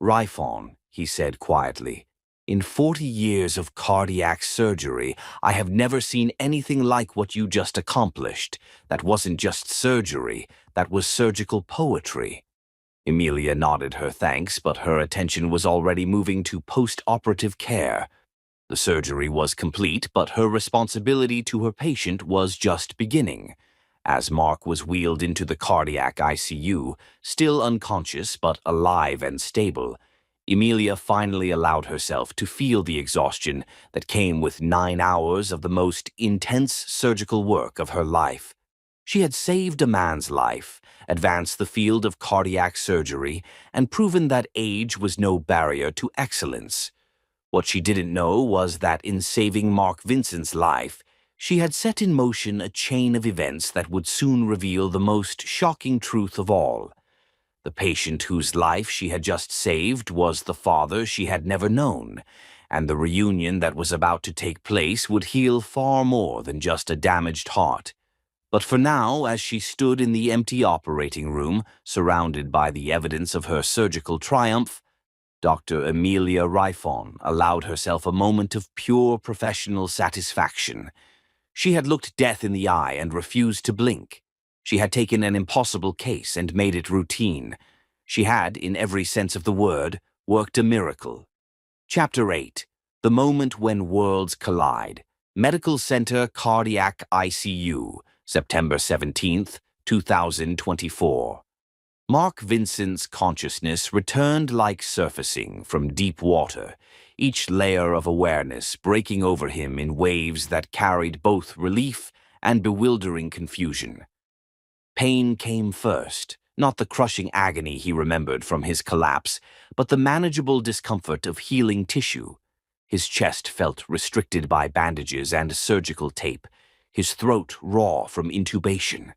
Rifon," he said quietly, "in 40 years of cardiac surgery, I have never seen anything like what you just accomplished. That wasn't just surgery, that was surgical poetry." Emilia nodded her thanks, but her attention was already moving to post-operative care. The surgery was complete, but her responsibility to her patient was just beginning. As Mark was wheeled into the cardiac ICU, still unconscious but alive and stable, Emilia finally allowed herself to feel the exhaustion that came with 9 hours of the most intense surgical work of her life. She had saved a man's life, advanced the field of cardiac surgery, and proven that age was no barrier to excellence. What she didn't know was that in saving Mark Vincent's life, she had set in motion a chain of events that would soon reveal the most shocking truth of all. The patient whose life she had just saved was the father she had never known, and the reunion that was about to take place would heal far more than just a damaged heart. But for now, as she stood in the empty operating room, surrounded by the evidence of her surgical triumph, Dr. Emilia Rifon allowed herself a moment of pure professional satisfaction. She had looked death in the eye and refused to blink. She had taken an impossible case and made it routine. She had, in every sense of the word, worked a miracle. Chapter 8. The Moment When Worlds Collide. Medical Center Cardiac ICU, September 17th, 2024. Mark Vincent's consciousness returned like surfacing from deep water, each layer of awareness breaking over him in waves that carried both relief and bewildering confusion. Pain came first, not the crushing agony he remembered from his collapse, but the manageable discomfort of healing tissue. His chest felt restricted by bandages and surgical tape, his throat raw from intubation.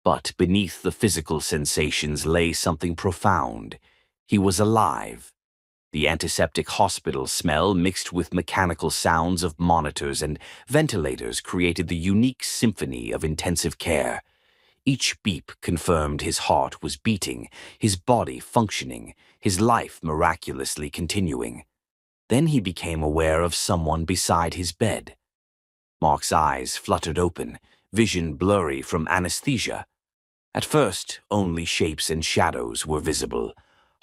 But beneath the physical sensations lay something profound. He was alive. The antiseptic hospital smell mixed with mechanical sounds of monitors and ventilators created the unique symphony of intensive care. Each beep confirmed his heart was beating, his body functioning, his life miraculously continuing. Then he became aware of someone beside his bed. Mark's eyes fluttered open, vision blurry from anesthesia. At first, only shapes and shadows were visible.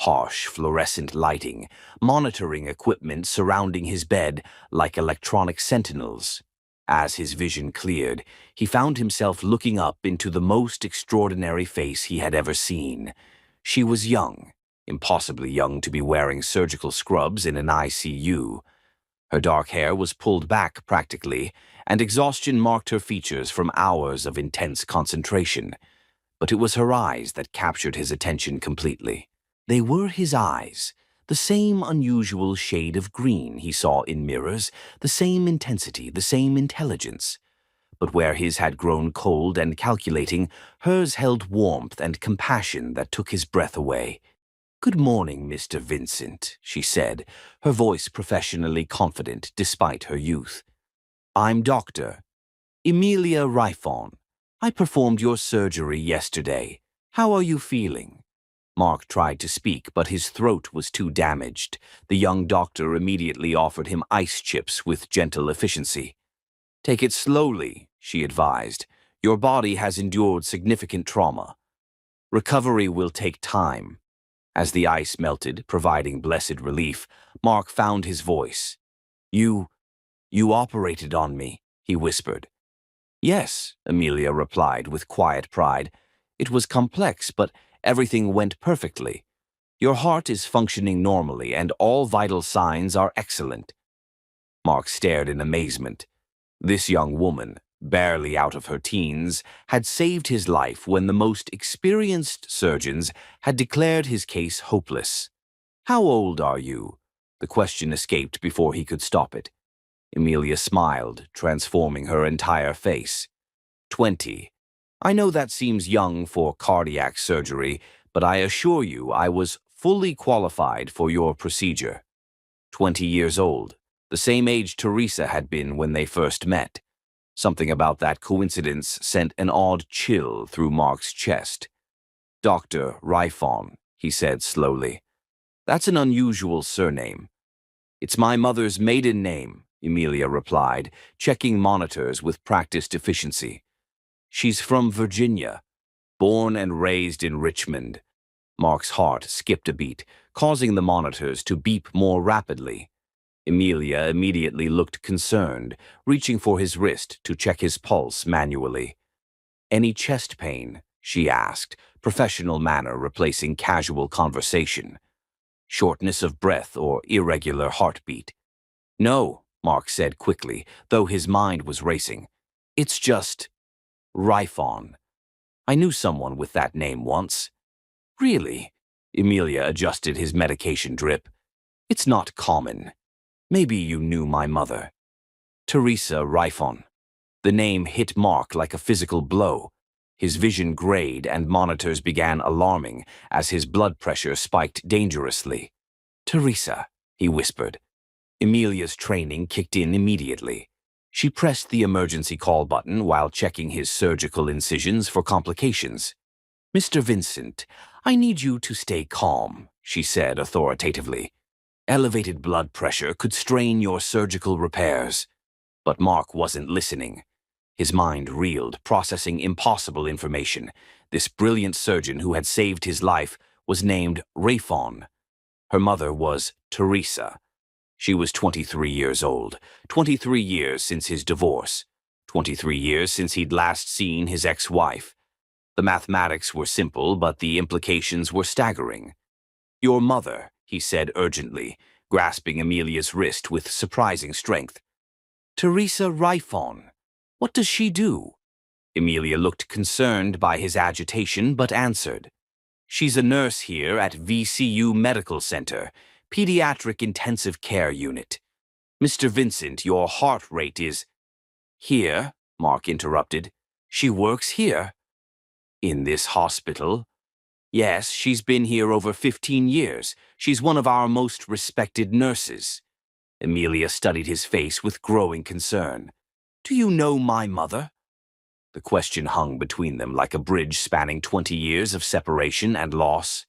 Harsh fluorescent lighting, monitoring equipment surrounding his bed like electronic sentinels. As his vision cleared, he found himself looking up into the most extraordinary face he had ever seen. She was young, impossibly young to be wearing surgical scrubs in an ICU. Her dark hair was pulled back practically, and exhaustion marked her features from hours of intense concentration. But it was her eyes that captured his attention completely. They were his eyes, the same unusual shade of green he saw in mirrors, the same intensity, the same intelligence. But where his had grown cold and calculating, hers held warmth and compassion that took his breath away. "Good morning, Mr. Vincent," she said, her voice professionally confident despite her youth. "I'm Dr. Emilia Rifon. I performed your surgery yesterday. How are you feeling?" Mark tried to speak, but his throat was too damaged. The young doctor immediately offered him ice chips with gentle efficiency. "Take it slowly," she advised. "Your body has endured significant trauma. Recovery will take time." As the ice melted, providing blessed relief, Mark found his voice. You operated on me," he whispered. "Yes," Emilia replied with quiet pride. "It was complex, but everything went perfectly. Your heart is functioning normally, and all vital signs are excellent." Mark stared in amazement. This young woman, barely out of her teens, had saved his life when the most experienced surgeons had declared his case hopeless. "How old are you?" The question escaped before he could stop it. Emilia smiled, transforming her entire face. 20. "I know that seems young for cardiac surgery, but I assure you I was fully qualified for your procedure." 20 years old, the same age Teresa had been when they first met. Something about that coincidence sent an odd chill through Mark's chest. "Dr. Rifon," he said slowly. "That's an unusual surname." "It's my mother's maiden name," Emilia replied, checking monitors with practiced efficiency. "She's from Virginia, born and raised in Richmond. Mark's heart skipped a beat, causing the monitors to beep more rapidly. Emilia immediately looked concerned, reaching for his wrist to check his pulse manually. "Any chest pain?" she asked, professional manner replacing casual conversation. "Shortness of breath or irregular heartbeat?" "No," Mark said quickly, though his mind was racing. "It's just Rifon. I knew someone with that name once." "Really?" Emilia adjusted his medication drip. "It's not common. Maybe you knew my mother." "Teresa Rifon." The name hit Mark like a physical blow. His vision grayed and monitors began alarming as his blood pressure spiked dangerously. "Teresa," he whispered. Emilia's training kicked in immediately. She pressed the emergency call button while checking his surgical incisions for complications. "Mr. Vincent, I need you to stay calm," she said authoritatively. "Elevated blood pressure could strain your surgical repairs." But Mark wasn't listening. His mind reeled, processing impossible information. This brilliant surgeon who had saved his life was named Rayfon. Her mother was Teresa. She was 23 years old, 23 years since his divorce, 23 years since he'd last seen his ex-wife. The mathematics were simple, but the implications were staggering. "Your mother," he said urgently, grasping Emilia's wrist with surprising strength. "Teresa Rifon. What does she do?" Emilia looked concerned by his agitation, but answered. "She's a nurse here at VCU Medical Center, Pediatric Intensive Care Unit. Mr. Vincent, your heart rate is—" "Here," Mark interrupted. "She works here?" "In this hospital?" "Yes, she's been here over 15 years. She's one of our most respected nurses." Emilia studied his face with growing concern. "Do you know my mother?" The question hung between them like a bridge spanning 20 years of separation and loss.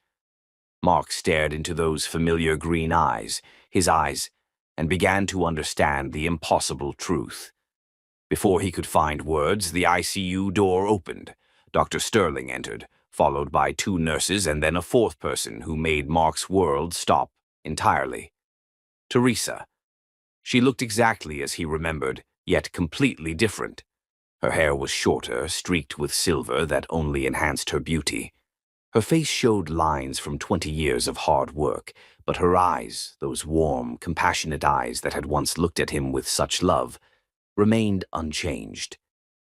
Mark stared into those familiar green eyes, and began to understand the impossible truth. Before he could find words, the ICU door opened. Dr. Sterling entered, followed by two nurses and then a fourth person who made Mark's world stop entirely. Teresa. She looked exactly as he remembered, yet completely different. Her hair was shorter, streaked with silver that only enhanced her beauty. Her face showed lines from 20 years of hard work, but her eyes, those warm, compassionate eyes that had once looked at him with such love, remained unchanged.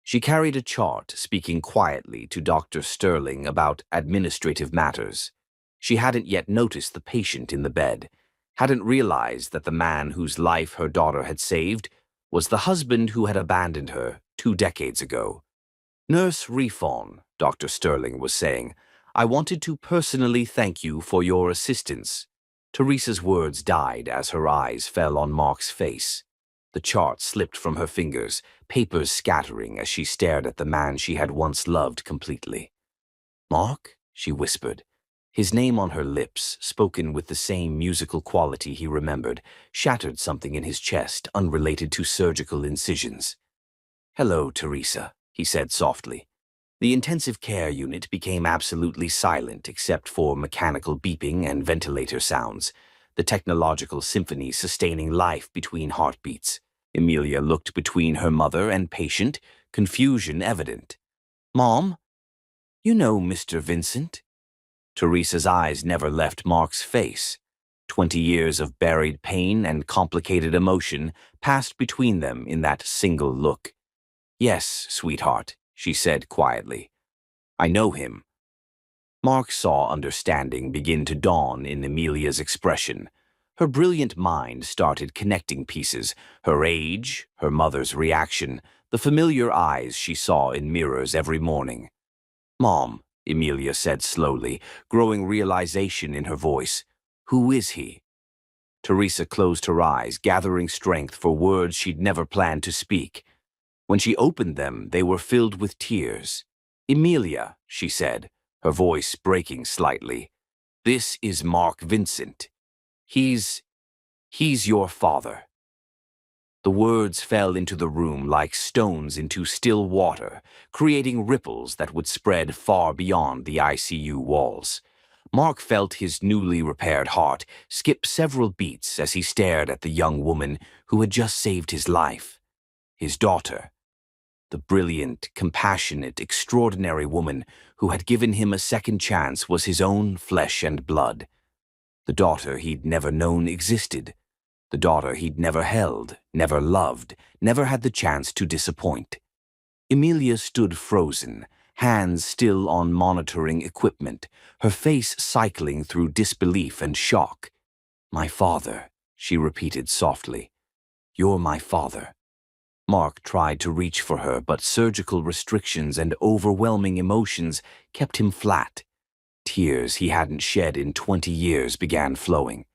She carried a chart, speaking quietly to Dr. Sterling about administrative matters. She hadn't yet noticed the patient in the bed, hadn't realized that the man whose life her daughter had saved was the husband who had abandoned her 2 decades ago. "Nurse Refon," Dr. Sterling was saying, "I wanted to personally thank you for your assistance." Teresa's words died as her eyes fell on Mark's face. The chart slipped from her fingers, papers scattering as she stared at the man she had once loved completely. "Mark?" she whispered. His name on her lips, spoken with the same musical quality he remembered, shattered something in his chest unrelated to surgical incisions. "Hello, Teresa," he said softly. The intensive care unit became absolutely silent except for mechanical beeping and ventilator sounds, the technological symphony sustaining life between heartbeats. Emilia looked between her mother and patient, confusion evident. "Mom? You know Mr. Vincent?" Teresa's eyes never left Mark's face. 20 years of buried pain and complicated emotion passed between them in that single look. "Yes, sweetheart," she said quietly. "I know him." Mark saw understanding begin to dawn in Emilia's expression. Her brilliant mind started connecting pieces, her age, her mother's reaction, the familiar eyes she saw in mirrors every morning. "Mom," Emilia said slowly, growing realization in her voice, "who is he?" Teresa closed her eyes, gathering strength for words she'd never planned to speak. When she opened them, they were filled with tears. "Emilia," she said, her voice breaking slightly, "this is Mark Vincent. He's your father." The words fell into the room like stones into still water, creating ripples that would spread far beyond the ICU walls. Mark felt his newly repaired heart skip several beats as he stared at the young woman who had just saved his life. His daughter. The brilliant, compassionate, extraordinary woman who had given him a second chance was his own flesh and blood. The daughter he'd never known existed. The daughter he'd never held, never loved, never had the chance to disappoint. Emilia stood frozen, hands still on monitoring equipment, her face cycling through disbelief and shock. "My father," she repeated softly. "You're my father." Mark tried to reach for her, but surgical restrictions and overwhelming emotions kept him flat. Tears he hadn't shed in 20 years began flowing.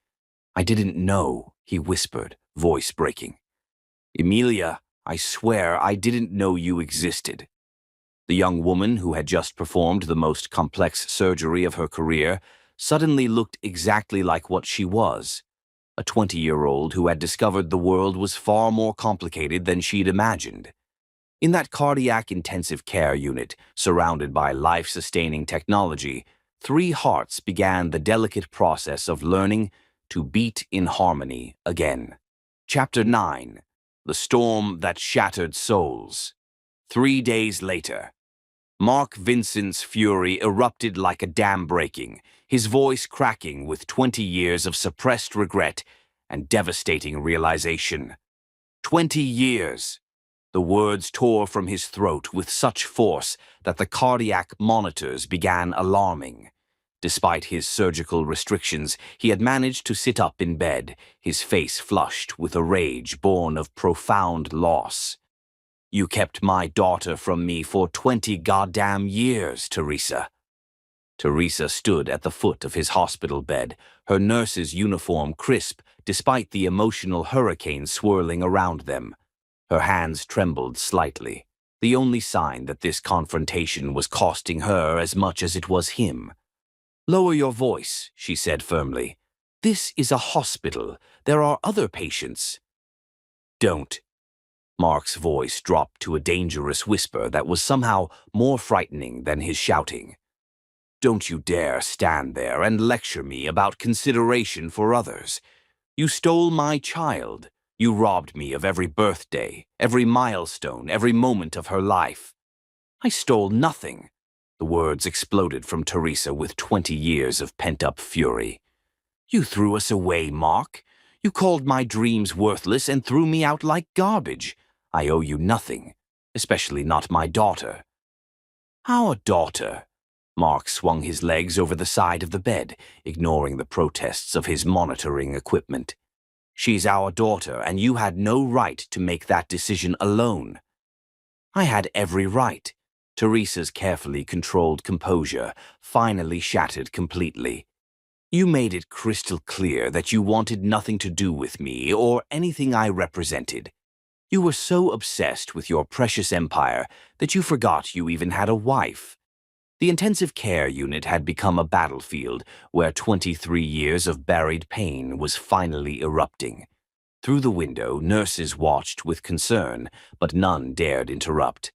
"I didn't know," he whispered, voice breaking. "Emilia, I swear I didn't know you existed." The young woman, who had just performed the most complex surgery of her career, suddenly looked exactly like what she was. A 20-year-old who had discovered the world was far more complicated than she'd imagined. In that cardiac intensive care unit, surrounded by life-sustaining technology, 3 hearts began the delicate process of learning to beat in harmony again. Chapter 9. The Storm That Shattered Souls. 3 days later. Mark Vincent's fury erupted like a dam breaking, his voice cracking with 20 years of suppressed regret and devastating realization. 20 years! The words tore from his throat with such force that the cardiac monitors began alarming. Despite his surgical restrictions, he had managed to sit up in bed, his face flushed with a rage born of profound loss. "You kept my daughter from me for 20 goddamn years, Teresa." Teresa stood at the foot of his hospital bed, her nurse's uniform crisp despite the emotional hurricane swirling around them. Her hands trembled slightly, the only sign that this confrontation was costing her as much as it was him. "Lower your voice," she said firmly. "This is a hospital. There are other patients." "Don't." Mark's voice dropped to a dangerous whisper that was somehow more frightening than his shouting. "Don't you dare stand there and lecture me about consideration for others. You stole my child. You robbed me of every birthday, every milestone, every moment of her life." "I stole nothing." The words exploded from Teresa with 20 years of pent-up fury. "You threw us away, Mark. You called my dreams worthless and threw me out like garbage. I owe you nothing, especially not my daughter." "Our daughter?" Mark swung his legs over the side of the bed, ignoring the protests of his monitoring equipment. "She's our daughter, and you had no right to make that decision alone." "I had every right." Teresa's carefully controlled composure finally shattered completely. "You made it crystal clear that you wanted nothing to do with me or anything I represented. You were so obsessed with your precious empire that you forgot you even had a wife." The intensive care unit had become a battlefield where 23 years of buried pain was finally erupting. Through the window, nurses watched with concern, but none dared interrupt.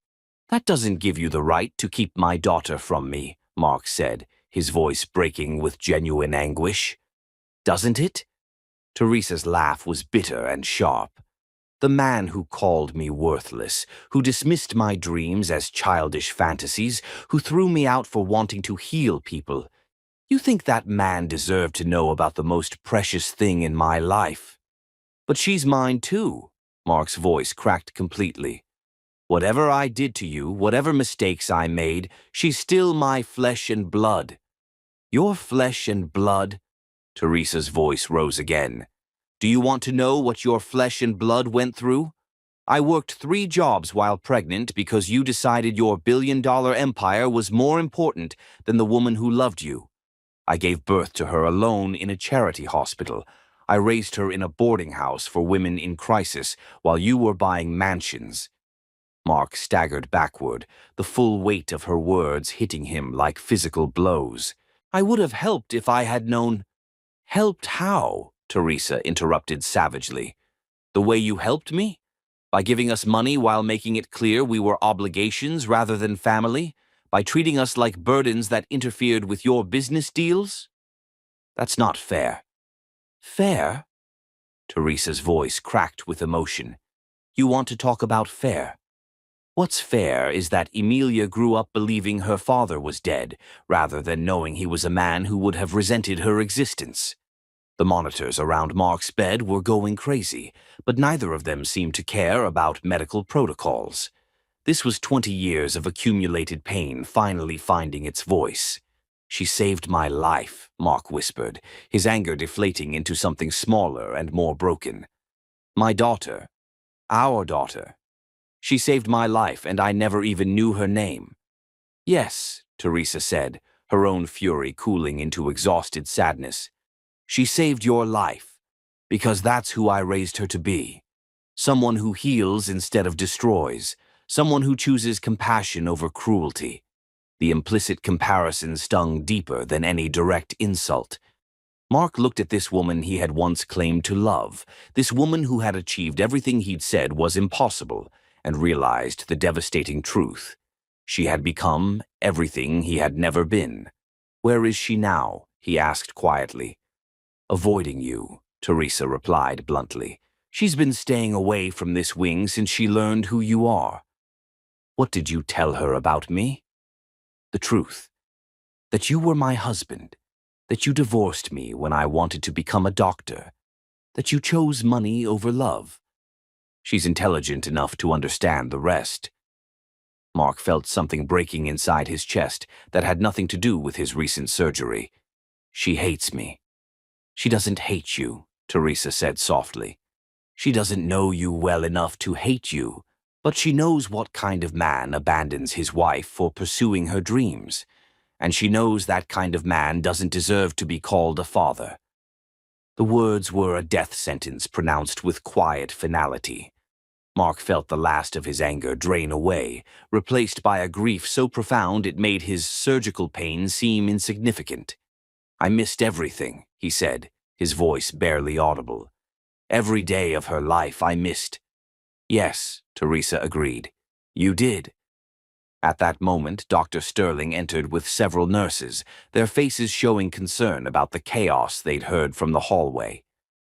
"That doesn't give you the right to keep my daughter from me," Mark said, his voice breaking with genuine anguish. "Doesn't it?" Teresa's laugh was bitter and sharp. "The man who called me worthless, who dismissed my dreams as childish fantasies, who threw me out for wanting to heal people. You think that man deserved to know about the most precious thing in my life?" "But she's mine too." Mark's voice cracked completely. "Whatever I did to you, whatever mistakes I made, she's still my flesh and blood." "Your flesh and blood?" Teresa's voice rose again. "Do you want to know what your flesh and blood went through? I worked 3 jobs while pregnant because you decided your billion-dollar empire was more important than the woman who loved you. I gave birth to her alone in a charity hospital. I raised her in a boarding house for women in crisis while you were buying mansions." Mark staggered backward, the full weight of her words hitting him like physical blows. "I would have helped if I had known." "Helped how?" Teresa interrupted savagely. "The way you helped me? By giving us money while making it clear we were obligations rather than family? By treating us like burdens that interfered with your business deals? That's not fair. Fair? Teresa's voice cracked with emotion. You want to talk about fair? What's fair is that Emilia grew up believing her father was dead, rather than knowing he was a man who would have resented her existence. The monitors around Mark's bed were going crazy, but neither of them seemed to care about medical protocols. This was 20 years of accumulated pain finally finding its voice. She saved my life, Mark whispered, his anger deflating into something smaller and more broken. My daughter. Our daughter. She saved my life, and I never even knew her name. Yes, Teresa said, her own fury cooling into exhausted sadness. She saved your life, because that's who I raised her to be. Someone who heals instead of destroys, someone who chooses compassion over cruelty. The implicit comparison stung deeper than any direct insult. Mark looked at this woman he had once claimed to love, this woman who had achieved everything he'd said was impossible, and realized the devastating truth. She had become everything he had never been. Where is she now? He asked quietly. Avoiding you, Teresa replied bluntly. She's been staying away from this wing since she learned who you are. What did you tell her about me? The truth. That you were my husband. That you divorced me when I wanted to become a doctor. That you chose money over love. She's intelligent enough to understand the rest. Mark felt something breaking inside his chest that had nothing to do with his recent surgery. She hates me. She doesn't hate you, Teresa said softly. She doesn't know you well enough to hate you, but she knows what kind of man abandons his wife for pursuing her dreams, and she knows that kind of man doesn't deserve to be called a father. The words were a death sentence pronounced with quiet finality. Mark felt the last of his anger drain away, replaced by a grief so profound it made his surgical pain seem insignificant. I missed everything, he said, his voice barely audible. Every day of her life I missed. Yes, Teresa agreed. You did. At that moment, Dr. Sterling entered with several nurses, their faces showing concern about the chaos they'd heard from the hallway.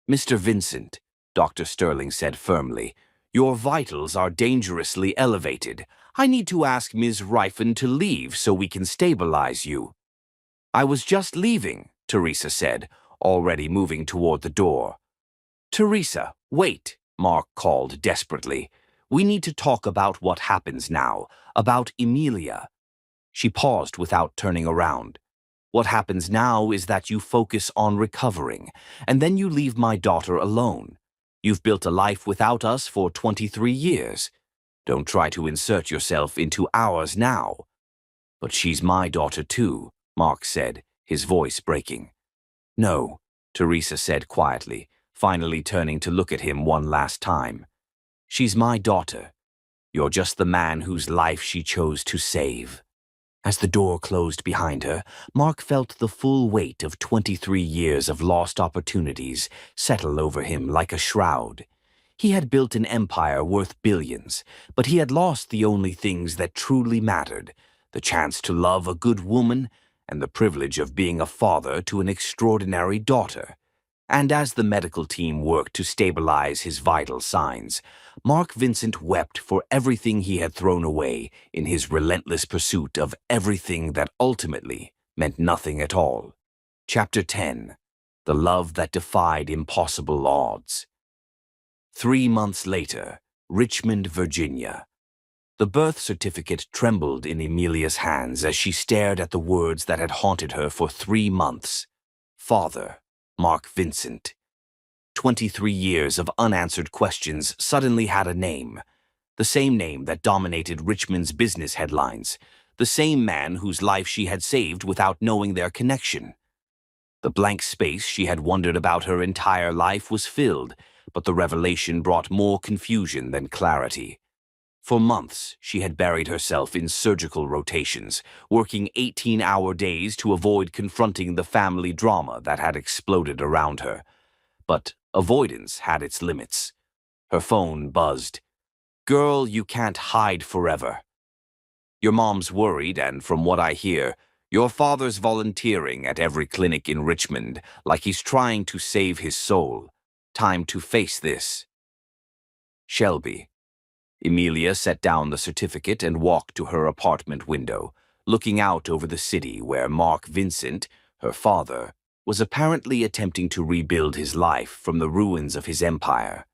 Mr. Vincent, Dr. Sterling said firmly, your vitals are dangerously elevated. I need to ask Ms. Rifen to leave so we can stabilize you. I was just leaving, Teresa said, already moving toward the door. Teresa, wait, Mark called desperately. We need to talk about what happens now, about Emilia. She paused without turning around. What happens now is that you focus on recovering, and then you leave my daughter alone. You've built a life without us for 23 years. Don't try to insert yourself into ours now. But she's my daughter too, Mark said, his voice breaking. No, Teresa said quietly, finally turning to look at him one last time. She's my daughter. You're just the man whose life she chose to save. As the door closed behind her, Mark felt the full weight of 23 years of lost opportunities settle over him like a shroud. He had built an empire worth billions, but he had lost the only things that truly mattered, the chance to love a good woman and the privilege of being a father to an extraordinary daughter. And as the medical team worked to stabilize his vital signs, Mark Vincent wept for everything he had thrown away in his relentless pursuit of everything that ultimately meant nothing at all. Chapter 10. The Love That Defied Impossible Odds. 3 months later, Richmond, Virginia. The birth certificate trembled in Emilia's hands as she stared at the words that had haunted her for 3 months. Father. Mark Vincent. 23 years of unanswered questions suddenly had a name. The same name that dominated Richmond's business headlines. The same man whose life she had saved without knowing their connection. The blank space she had wondered about her entire life was filled, but the revelation brought more confusion than clarity. For months, she had buried herself in surgical rotations, working 18-hour days to avoid confronting the family drama that had exploded around her. But avoidance had its limits. Her phone buzzed. Girl, you can't hide forever. Your mom's worried, and from what I hear, your father's volunteering at every clinic in Richmond like he's trying to save his soul. Time to face this. Shelby. Emilia set down the certificate and walked to her apartment window, looking out over the city where Mark Vincent, her father, was apparently attempting to rebuild his life from the ruins of his empire.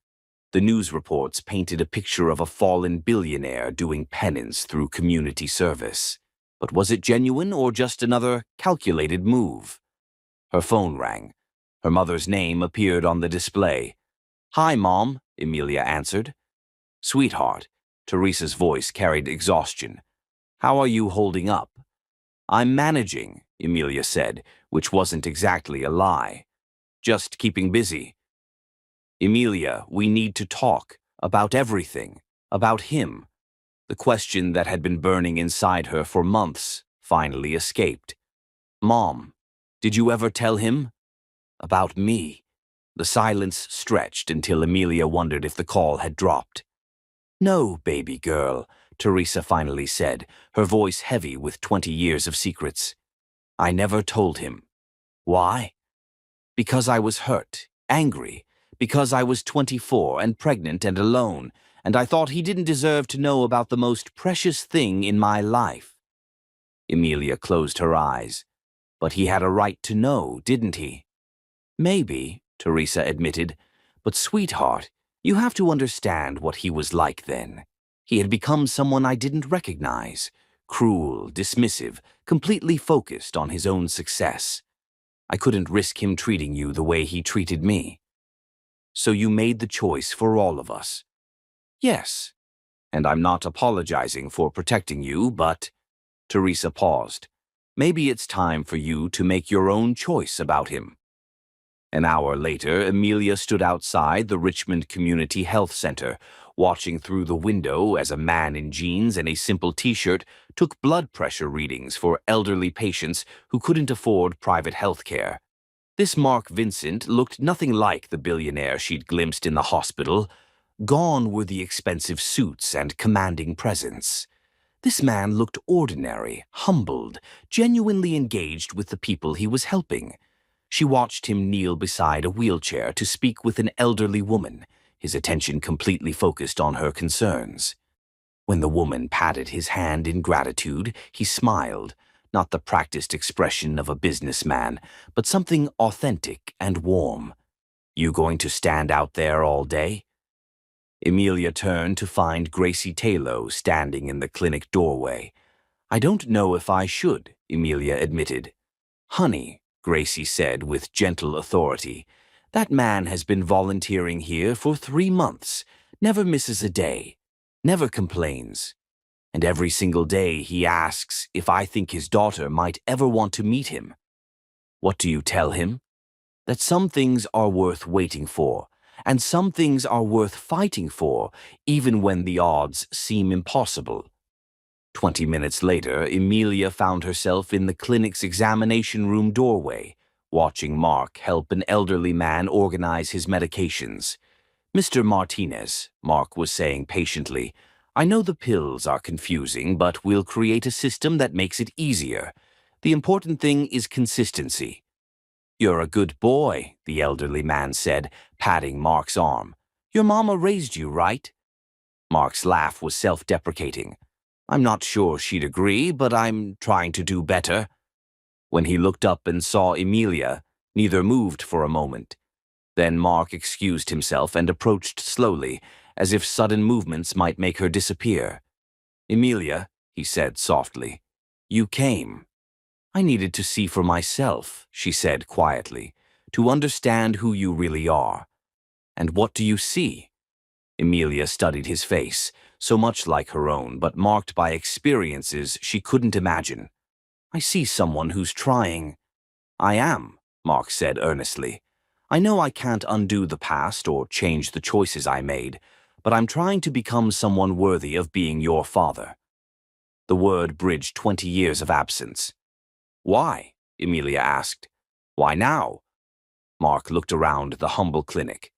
The news reports painted a picture of a fallen billionaire doing penance through community service. But was it genuine or just another calculated move? Her phone rang. Her mother's name appeared on the display. "Hi, Mom," Emilia answered. "Sweetheart," Teresa's voice carried exhaustion. "How are you holding up?" "I'm managing," Emilia said, which wasn't exactly a lie. "Just keeping busy." "Emilia, we need to talk. About everything. About him." The question that had been burning inside her for months finally escaped. "Mom, did you ever tell him?" "About me?" The silence stretched until Emilia wondered if the call had dropped. "No, baby girl," Teresa finally said, her voice heavy with 20 years of secrets. "I never told him." "Why?" "Because I was hurt, angry, because I was 24 and pregnant and alone, and I thought he didn't deserve to know about the most precious thing in my life." Emilia closed her eyes. "But he had a right to know, didn't he?" "Maybe," Teresa admitted, "but sweetheart, you have to understand what he was like then. He had become someone I didn't recognize, cruel, dismissive, completely focused on his own success. I couldn't risk him treating you the way he treated me. So you made the choice for all of us." "Yes, and I'm not apologizing for protecting you, but—" Teresa paused. "Maybe it's time for you to make your own choice about him." An hour later, Emilia stood outside the Richmond Community Health Center, watching through the window as a man in jeans and a simple t-shirt took blood pressure readings for elderly patients who couldn't afford private health care. This Mark Vincent looked nothing like the billionaire she'd glimpsed in the hospital. Gone were the expensive suits and commanding presence. This man looked ordinary, humbled, genuinely engaged with the people he was helping. She watched him kneel beside a wheelchair to speak with an elderly woman, his attention completely focused on her concerns. When the woman patted his hand in gratitude, he smiled, not the practiced expression of a businessman, but something authentic and warm. "You going to stand out there all day?" Emilia turned to find Gracie Taylor standing in the clinic doorway. "I don't know if I should," Emilia admitted. "Honey," Gracie said with gentle authority, "that man has been volunteering here for 3 months, never misses a day, never complains. And every single day he asks if I think his daughter might ever want to meet him. What do you tell him? That some things are worth waiting for, and some things are worth fighting for, even when the odds seem impossible." 20 minutes later, Emilia found herself in the clinic's examination room doorway, watching Mark help an elderly man organize his medications. "Mr. Martinez," Mark was saying patiently, "I know the pills are confusing, but we'll create a system that makes it easier. The important thing is consistency." "You're a good boy," the elderly man said, patting Mark's arm. "Your mama raised you, right?" Mark's laugh was self-deprecating. "I'm not sure she'd agree, but I'm trying to do better." When he looked up and saw Emilia, neither moved for a moment. Then Mark excused himself and approached slowly, as if sudden movements might make her disappear. "Emilia," he said softly, "you came." "I needed to see for myself," she said quietly, "to understand who you really are." "And what do you see?" Emilia studied his face, so much like her own, but marked by experiences she couldn't imagine. "I see someone who's trying." "I am," Mark said earnestly. "I know I can't undo the past or change the choices I made, but I'm trying to become someone worthy of being your father." The word bridged 20 years of absence. "Why?" Emilia asked. "Why now?" Mark looked around the humble clinic.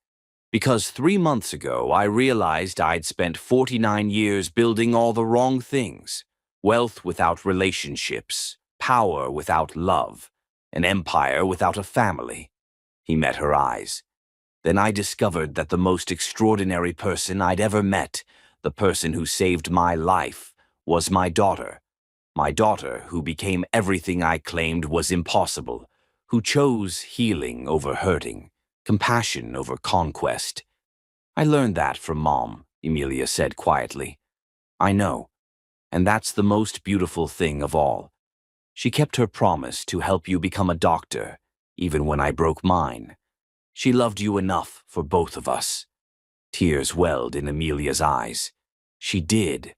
"Because 3 months ago I realized I'd spent 49 years building all the wrong things. Wealth without relationships, power without love, an empire without a family. He met her eyes. Then I discovered that the most extraordinary person I'd ever met, the person who saved my life, was my daughter. My daughter, who became everything I claimed was impossible, who chose healing over hurting, compassion over conquest. I learned that from Mom, Emilia said quietly. I know, and that's the most beautiful thing of all. She kept her promise to help you become a doctor, even when I broke mine. She loved you enough for both of us. Tears welled in Emilia's eyes. She did.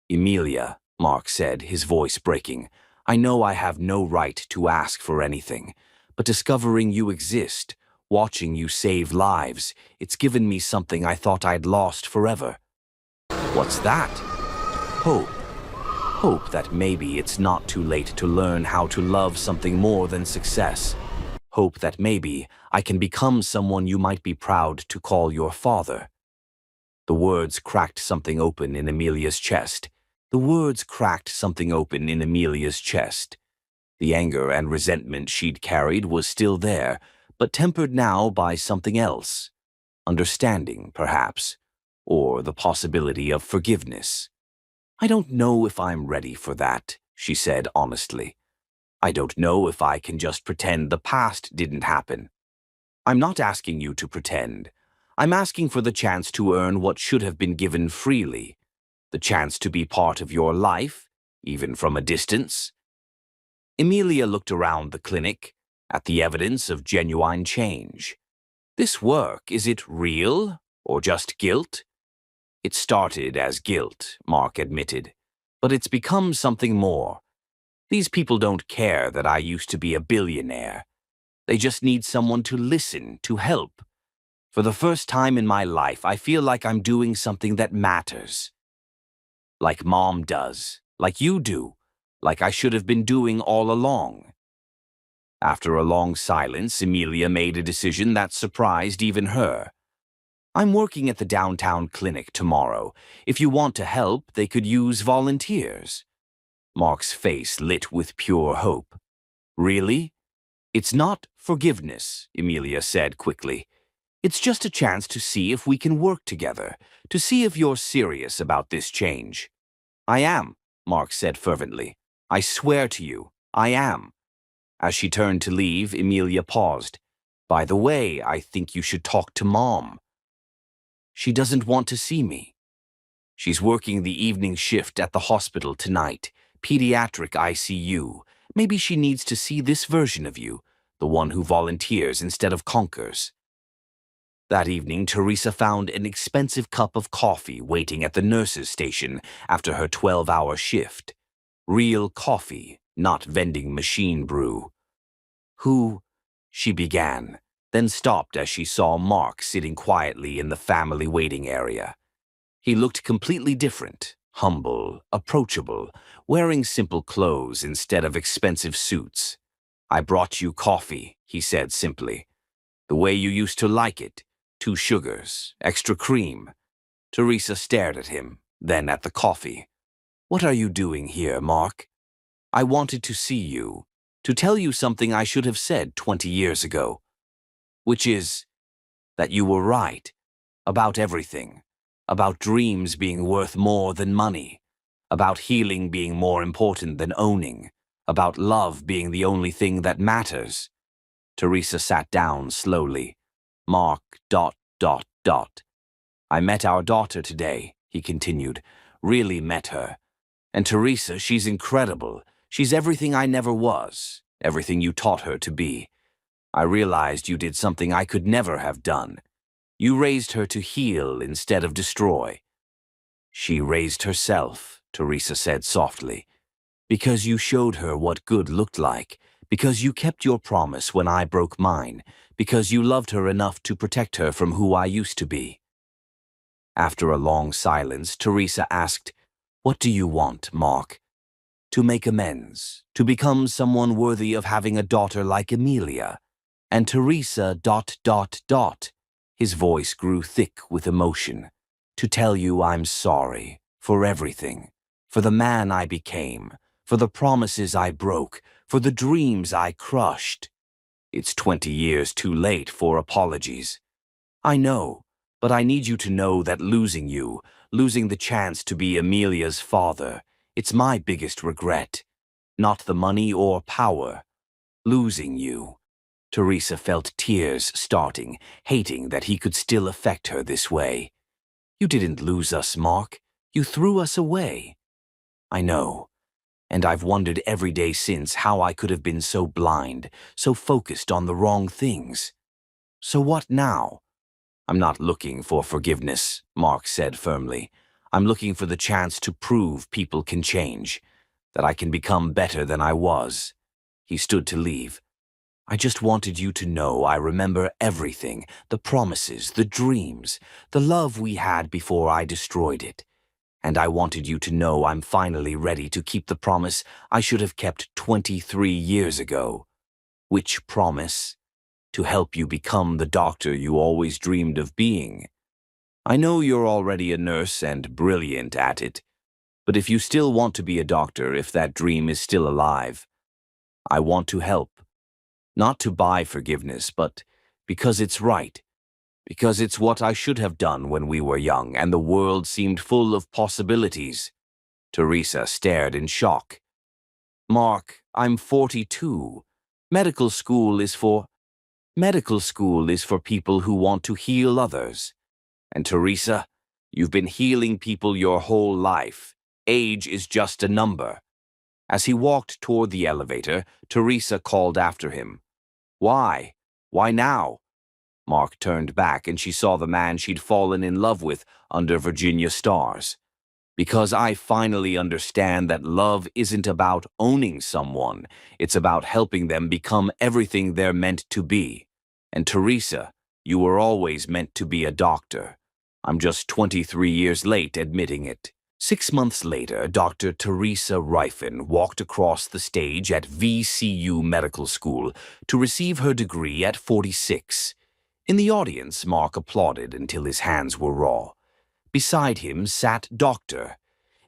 Emilia, Mark said, his voice breaking, I know I have no right to ask for anything, but discovering you exist, watching you save lives, it's given me something I thought I'd lost forever. What's that? Hope. Hope that maybe it's not too late to learn how to love something more than success. Hope that maybe I can become someone you might be proud to call your father. The words cracked something open in Emilia's chest. The words cracked something open in Emilia's chest. The anger and resentment she'd carried was still there, but tempered now by something else. Understanding, perhaps, or the possibility of forgiveness. I don't know if I'm ready for that, she said honestly. I don't know if I can just pretend the past didn't happen. I'm not asking you to pretend. I'm asking for the chance to earn what should have been given freely. The chance to be part of your life, even from a distance. Emilia looked around the clinic, at the evidence of genuine change. This work, is it real or just guilt? It started as guilt, Mark admitted, but it's become something more. These people don't care that I used to be a billionaire. They just need someone to listen, to help. For the first time in my life, I feel like I'm doing something that matters. Like Mom does, like you do, like I should have been doing all along. After a long silence, Emilia made a decision that surprised even her. I'm working at the downtown clinic tomorrow. If you want to help, they could use volunteers. Mark's face lit with pure hope. Really? It's not forgiveness, Emilia said quickly. It's just a chance to see if we can work together, to see if you're serious about this change. I am, Mark said fervently. I swear to you, I am. As she turned to leave, Emilia paused. By the way, I think you should talk to Mom. She doesn't want to see me. She's working the evening shift at the hospital tonight, pediatric ICU. Maybe she needs to see this version of you, the one who volunteers instead of conquers. That evening, Teresa found an expensive cup of coffee waiting at the nurse's station after her 12-hour shift. Real coffee, not vending machine brew. Who? She began, then stopped as she saw Mark sitting quietly in the family waiting area. He looked completely different, humble, approachable, wearing simple clothes instead of expensive suits. I brought you coffee, he said simply. The way you used to like it. 2 sugars, extra cream. Teresa stared at him, then at the coffee. What are you doing here, Mark? I wanted to see you, to tell you something I should have said 20 years ago. Which is that you were right, about everything, about dreams being worth more than money, about healing being more important than owning, about love being the only thing that matters. Teresa sat down slowly. Mark, ... I met our daughter today, he continued. Really met her. And Teresa, she's incredible. She's everything I never was, everything you taught her to be. I realized you did something I could never have done. You raised her to heal instead of destroy. She raised herself, Teresa said softly, because you showed her what good looked like, because you kept your promise when I broke mine, because you loved her enough to protect her from who I used to be. After a long silence, Teresa asked, What do you want, Mark? To make amends, to become someone worthy of having a daughter like Emilia. And Teresa ... His voice grew thick with emotion. To tell you I'm sorry for everything. for the man I became, for the promises I broke, for the dreams I crushed. It's 20 years too late for apologies. I know, but I need you to know that losing you, losing the chance to be Amelia's father, it's my biggest regret. Not the money or power. Losing you. Teresa felt tears starting, hating that he could still affect her this way. You didn't lose us, Mark. You threw us away. I know, and I've wondered every day since how I could have been so blind, so focused on the wrong things. So what now? I'm not looking for forgiveness, Mark said firmly. I'm looking for the chance to prove people can change, that I can become better than I was. He stood to leave. I just wanted you to know I remember everything, the promises, the dreams, the love we had before I destroyed it. And I wanted you to know I'm finally ready to keep the promise I should have kept 23 years ago. Which promise? To help you become the doctor you always dreamed of being. I know you're already a nurse and brilliant at it, but if you still want to be a doctor, if that dream is still alive, I want to help. Not to buy forgiveness, but because it's right. Because it's what I should have done when we were young and the world seemed full of possibilities. Teresa stared in shock. Mark, I'm 42. Medical school is for people who want to heal others. And Teresa, you've been healing people your whole life. Age is just a number. As he walked toward the elevator, Teresa called after him. Why? Why now? Mark turned back and she saw the man she'd fallen in love with under Virginia stars. Because I finally understand that love isn't about owning someone. It's about helping them become everything they're meant to be. And Teresa, you were always meant to be a doctor. I'm just 23 years late admitting it. 6 months later, Dr. Teresa Rifen walked across the stage at VCU Medical School to receive her degree at 46. In the audience, Mark applauded until his hands were raw. Beside him sat Dr.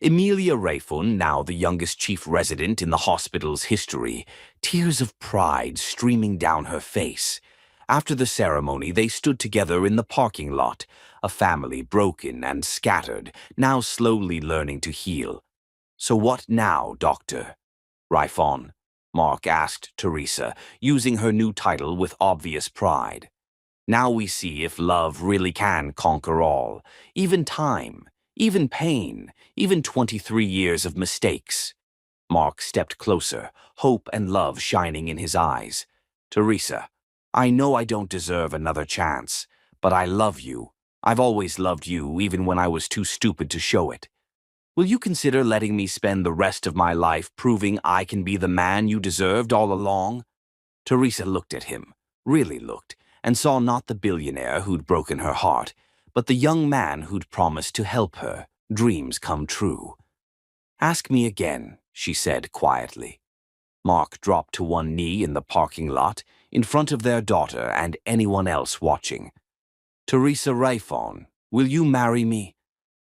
Emilia Rayfun, now the youngest chief resident in the hospital's history, tears of pride streaming down her face. After the ceremony, they stood together in the parking lot, a family broken and scattered, now slowly learning to heal. So what now, Doctor? Rayfun, Mark asked Teresa, using her new title with obvious pride. Now we see if love really can conquer all, even time, even pain, even 23 years of mistakes. Mark stepped closer, hope and love shining in his eyes. Teresa, I know I don't deserve another chance, but I love you. I've always loved you, even when I was too stupid to show it. Will you consider letting me spend the rest of my life proving I can be the man you deserved all along? Teresa looked at him, really looked, and saw not the billionaire who'd broken her heart, but the young man who'd promised to help her dreams come true. Ask me again, she said quietly. Mark dropped to one knee in the parking lot, in front of their daughter and anyone else watching. Teresa Rayfun, will you marry me?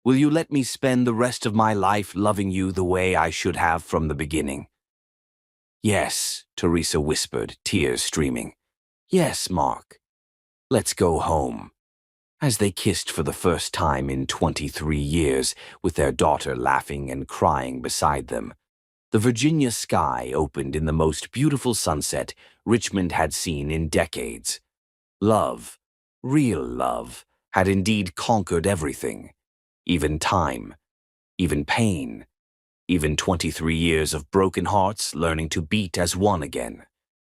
Will you let me spend the rest of my life loving you the way I should have from the beginning? Yes, Teresa whispered, tears streaming. Yes, Mark. Let's go home. As they kissed for the first time in 23 years, with their daughter laughing and crying beside them, the Virginia sky opened in the most beautiful sunset Richmond had seen in decades. Love, real love, had indeed conquered everything. Even time, even pain, even 23 years of broken hearts learning to beat as one again.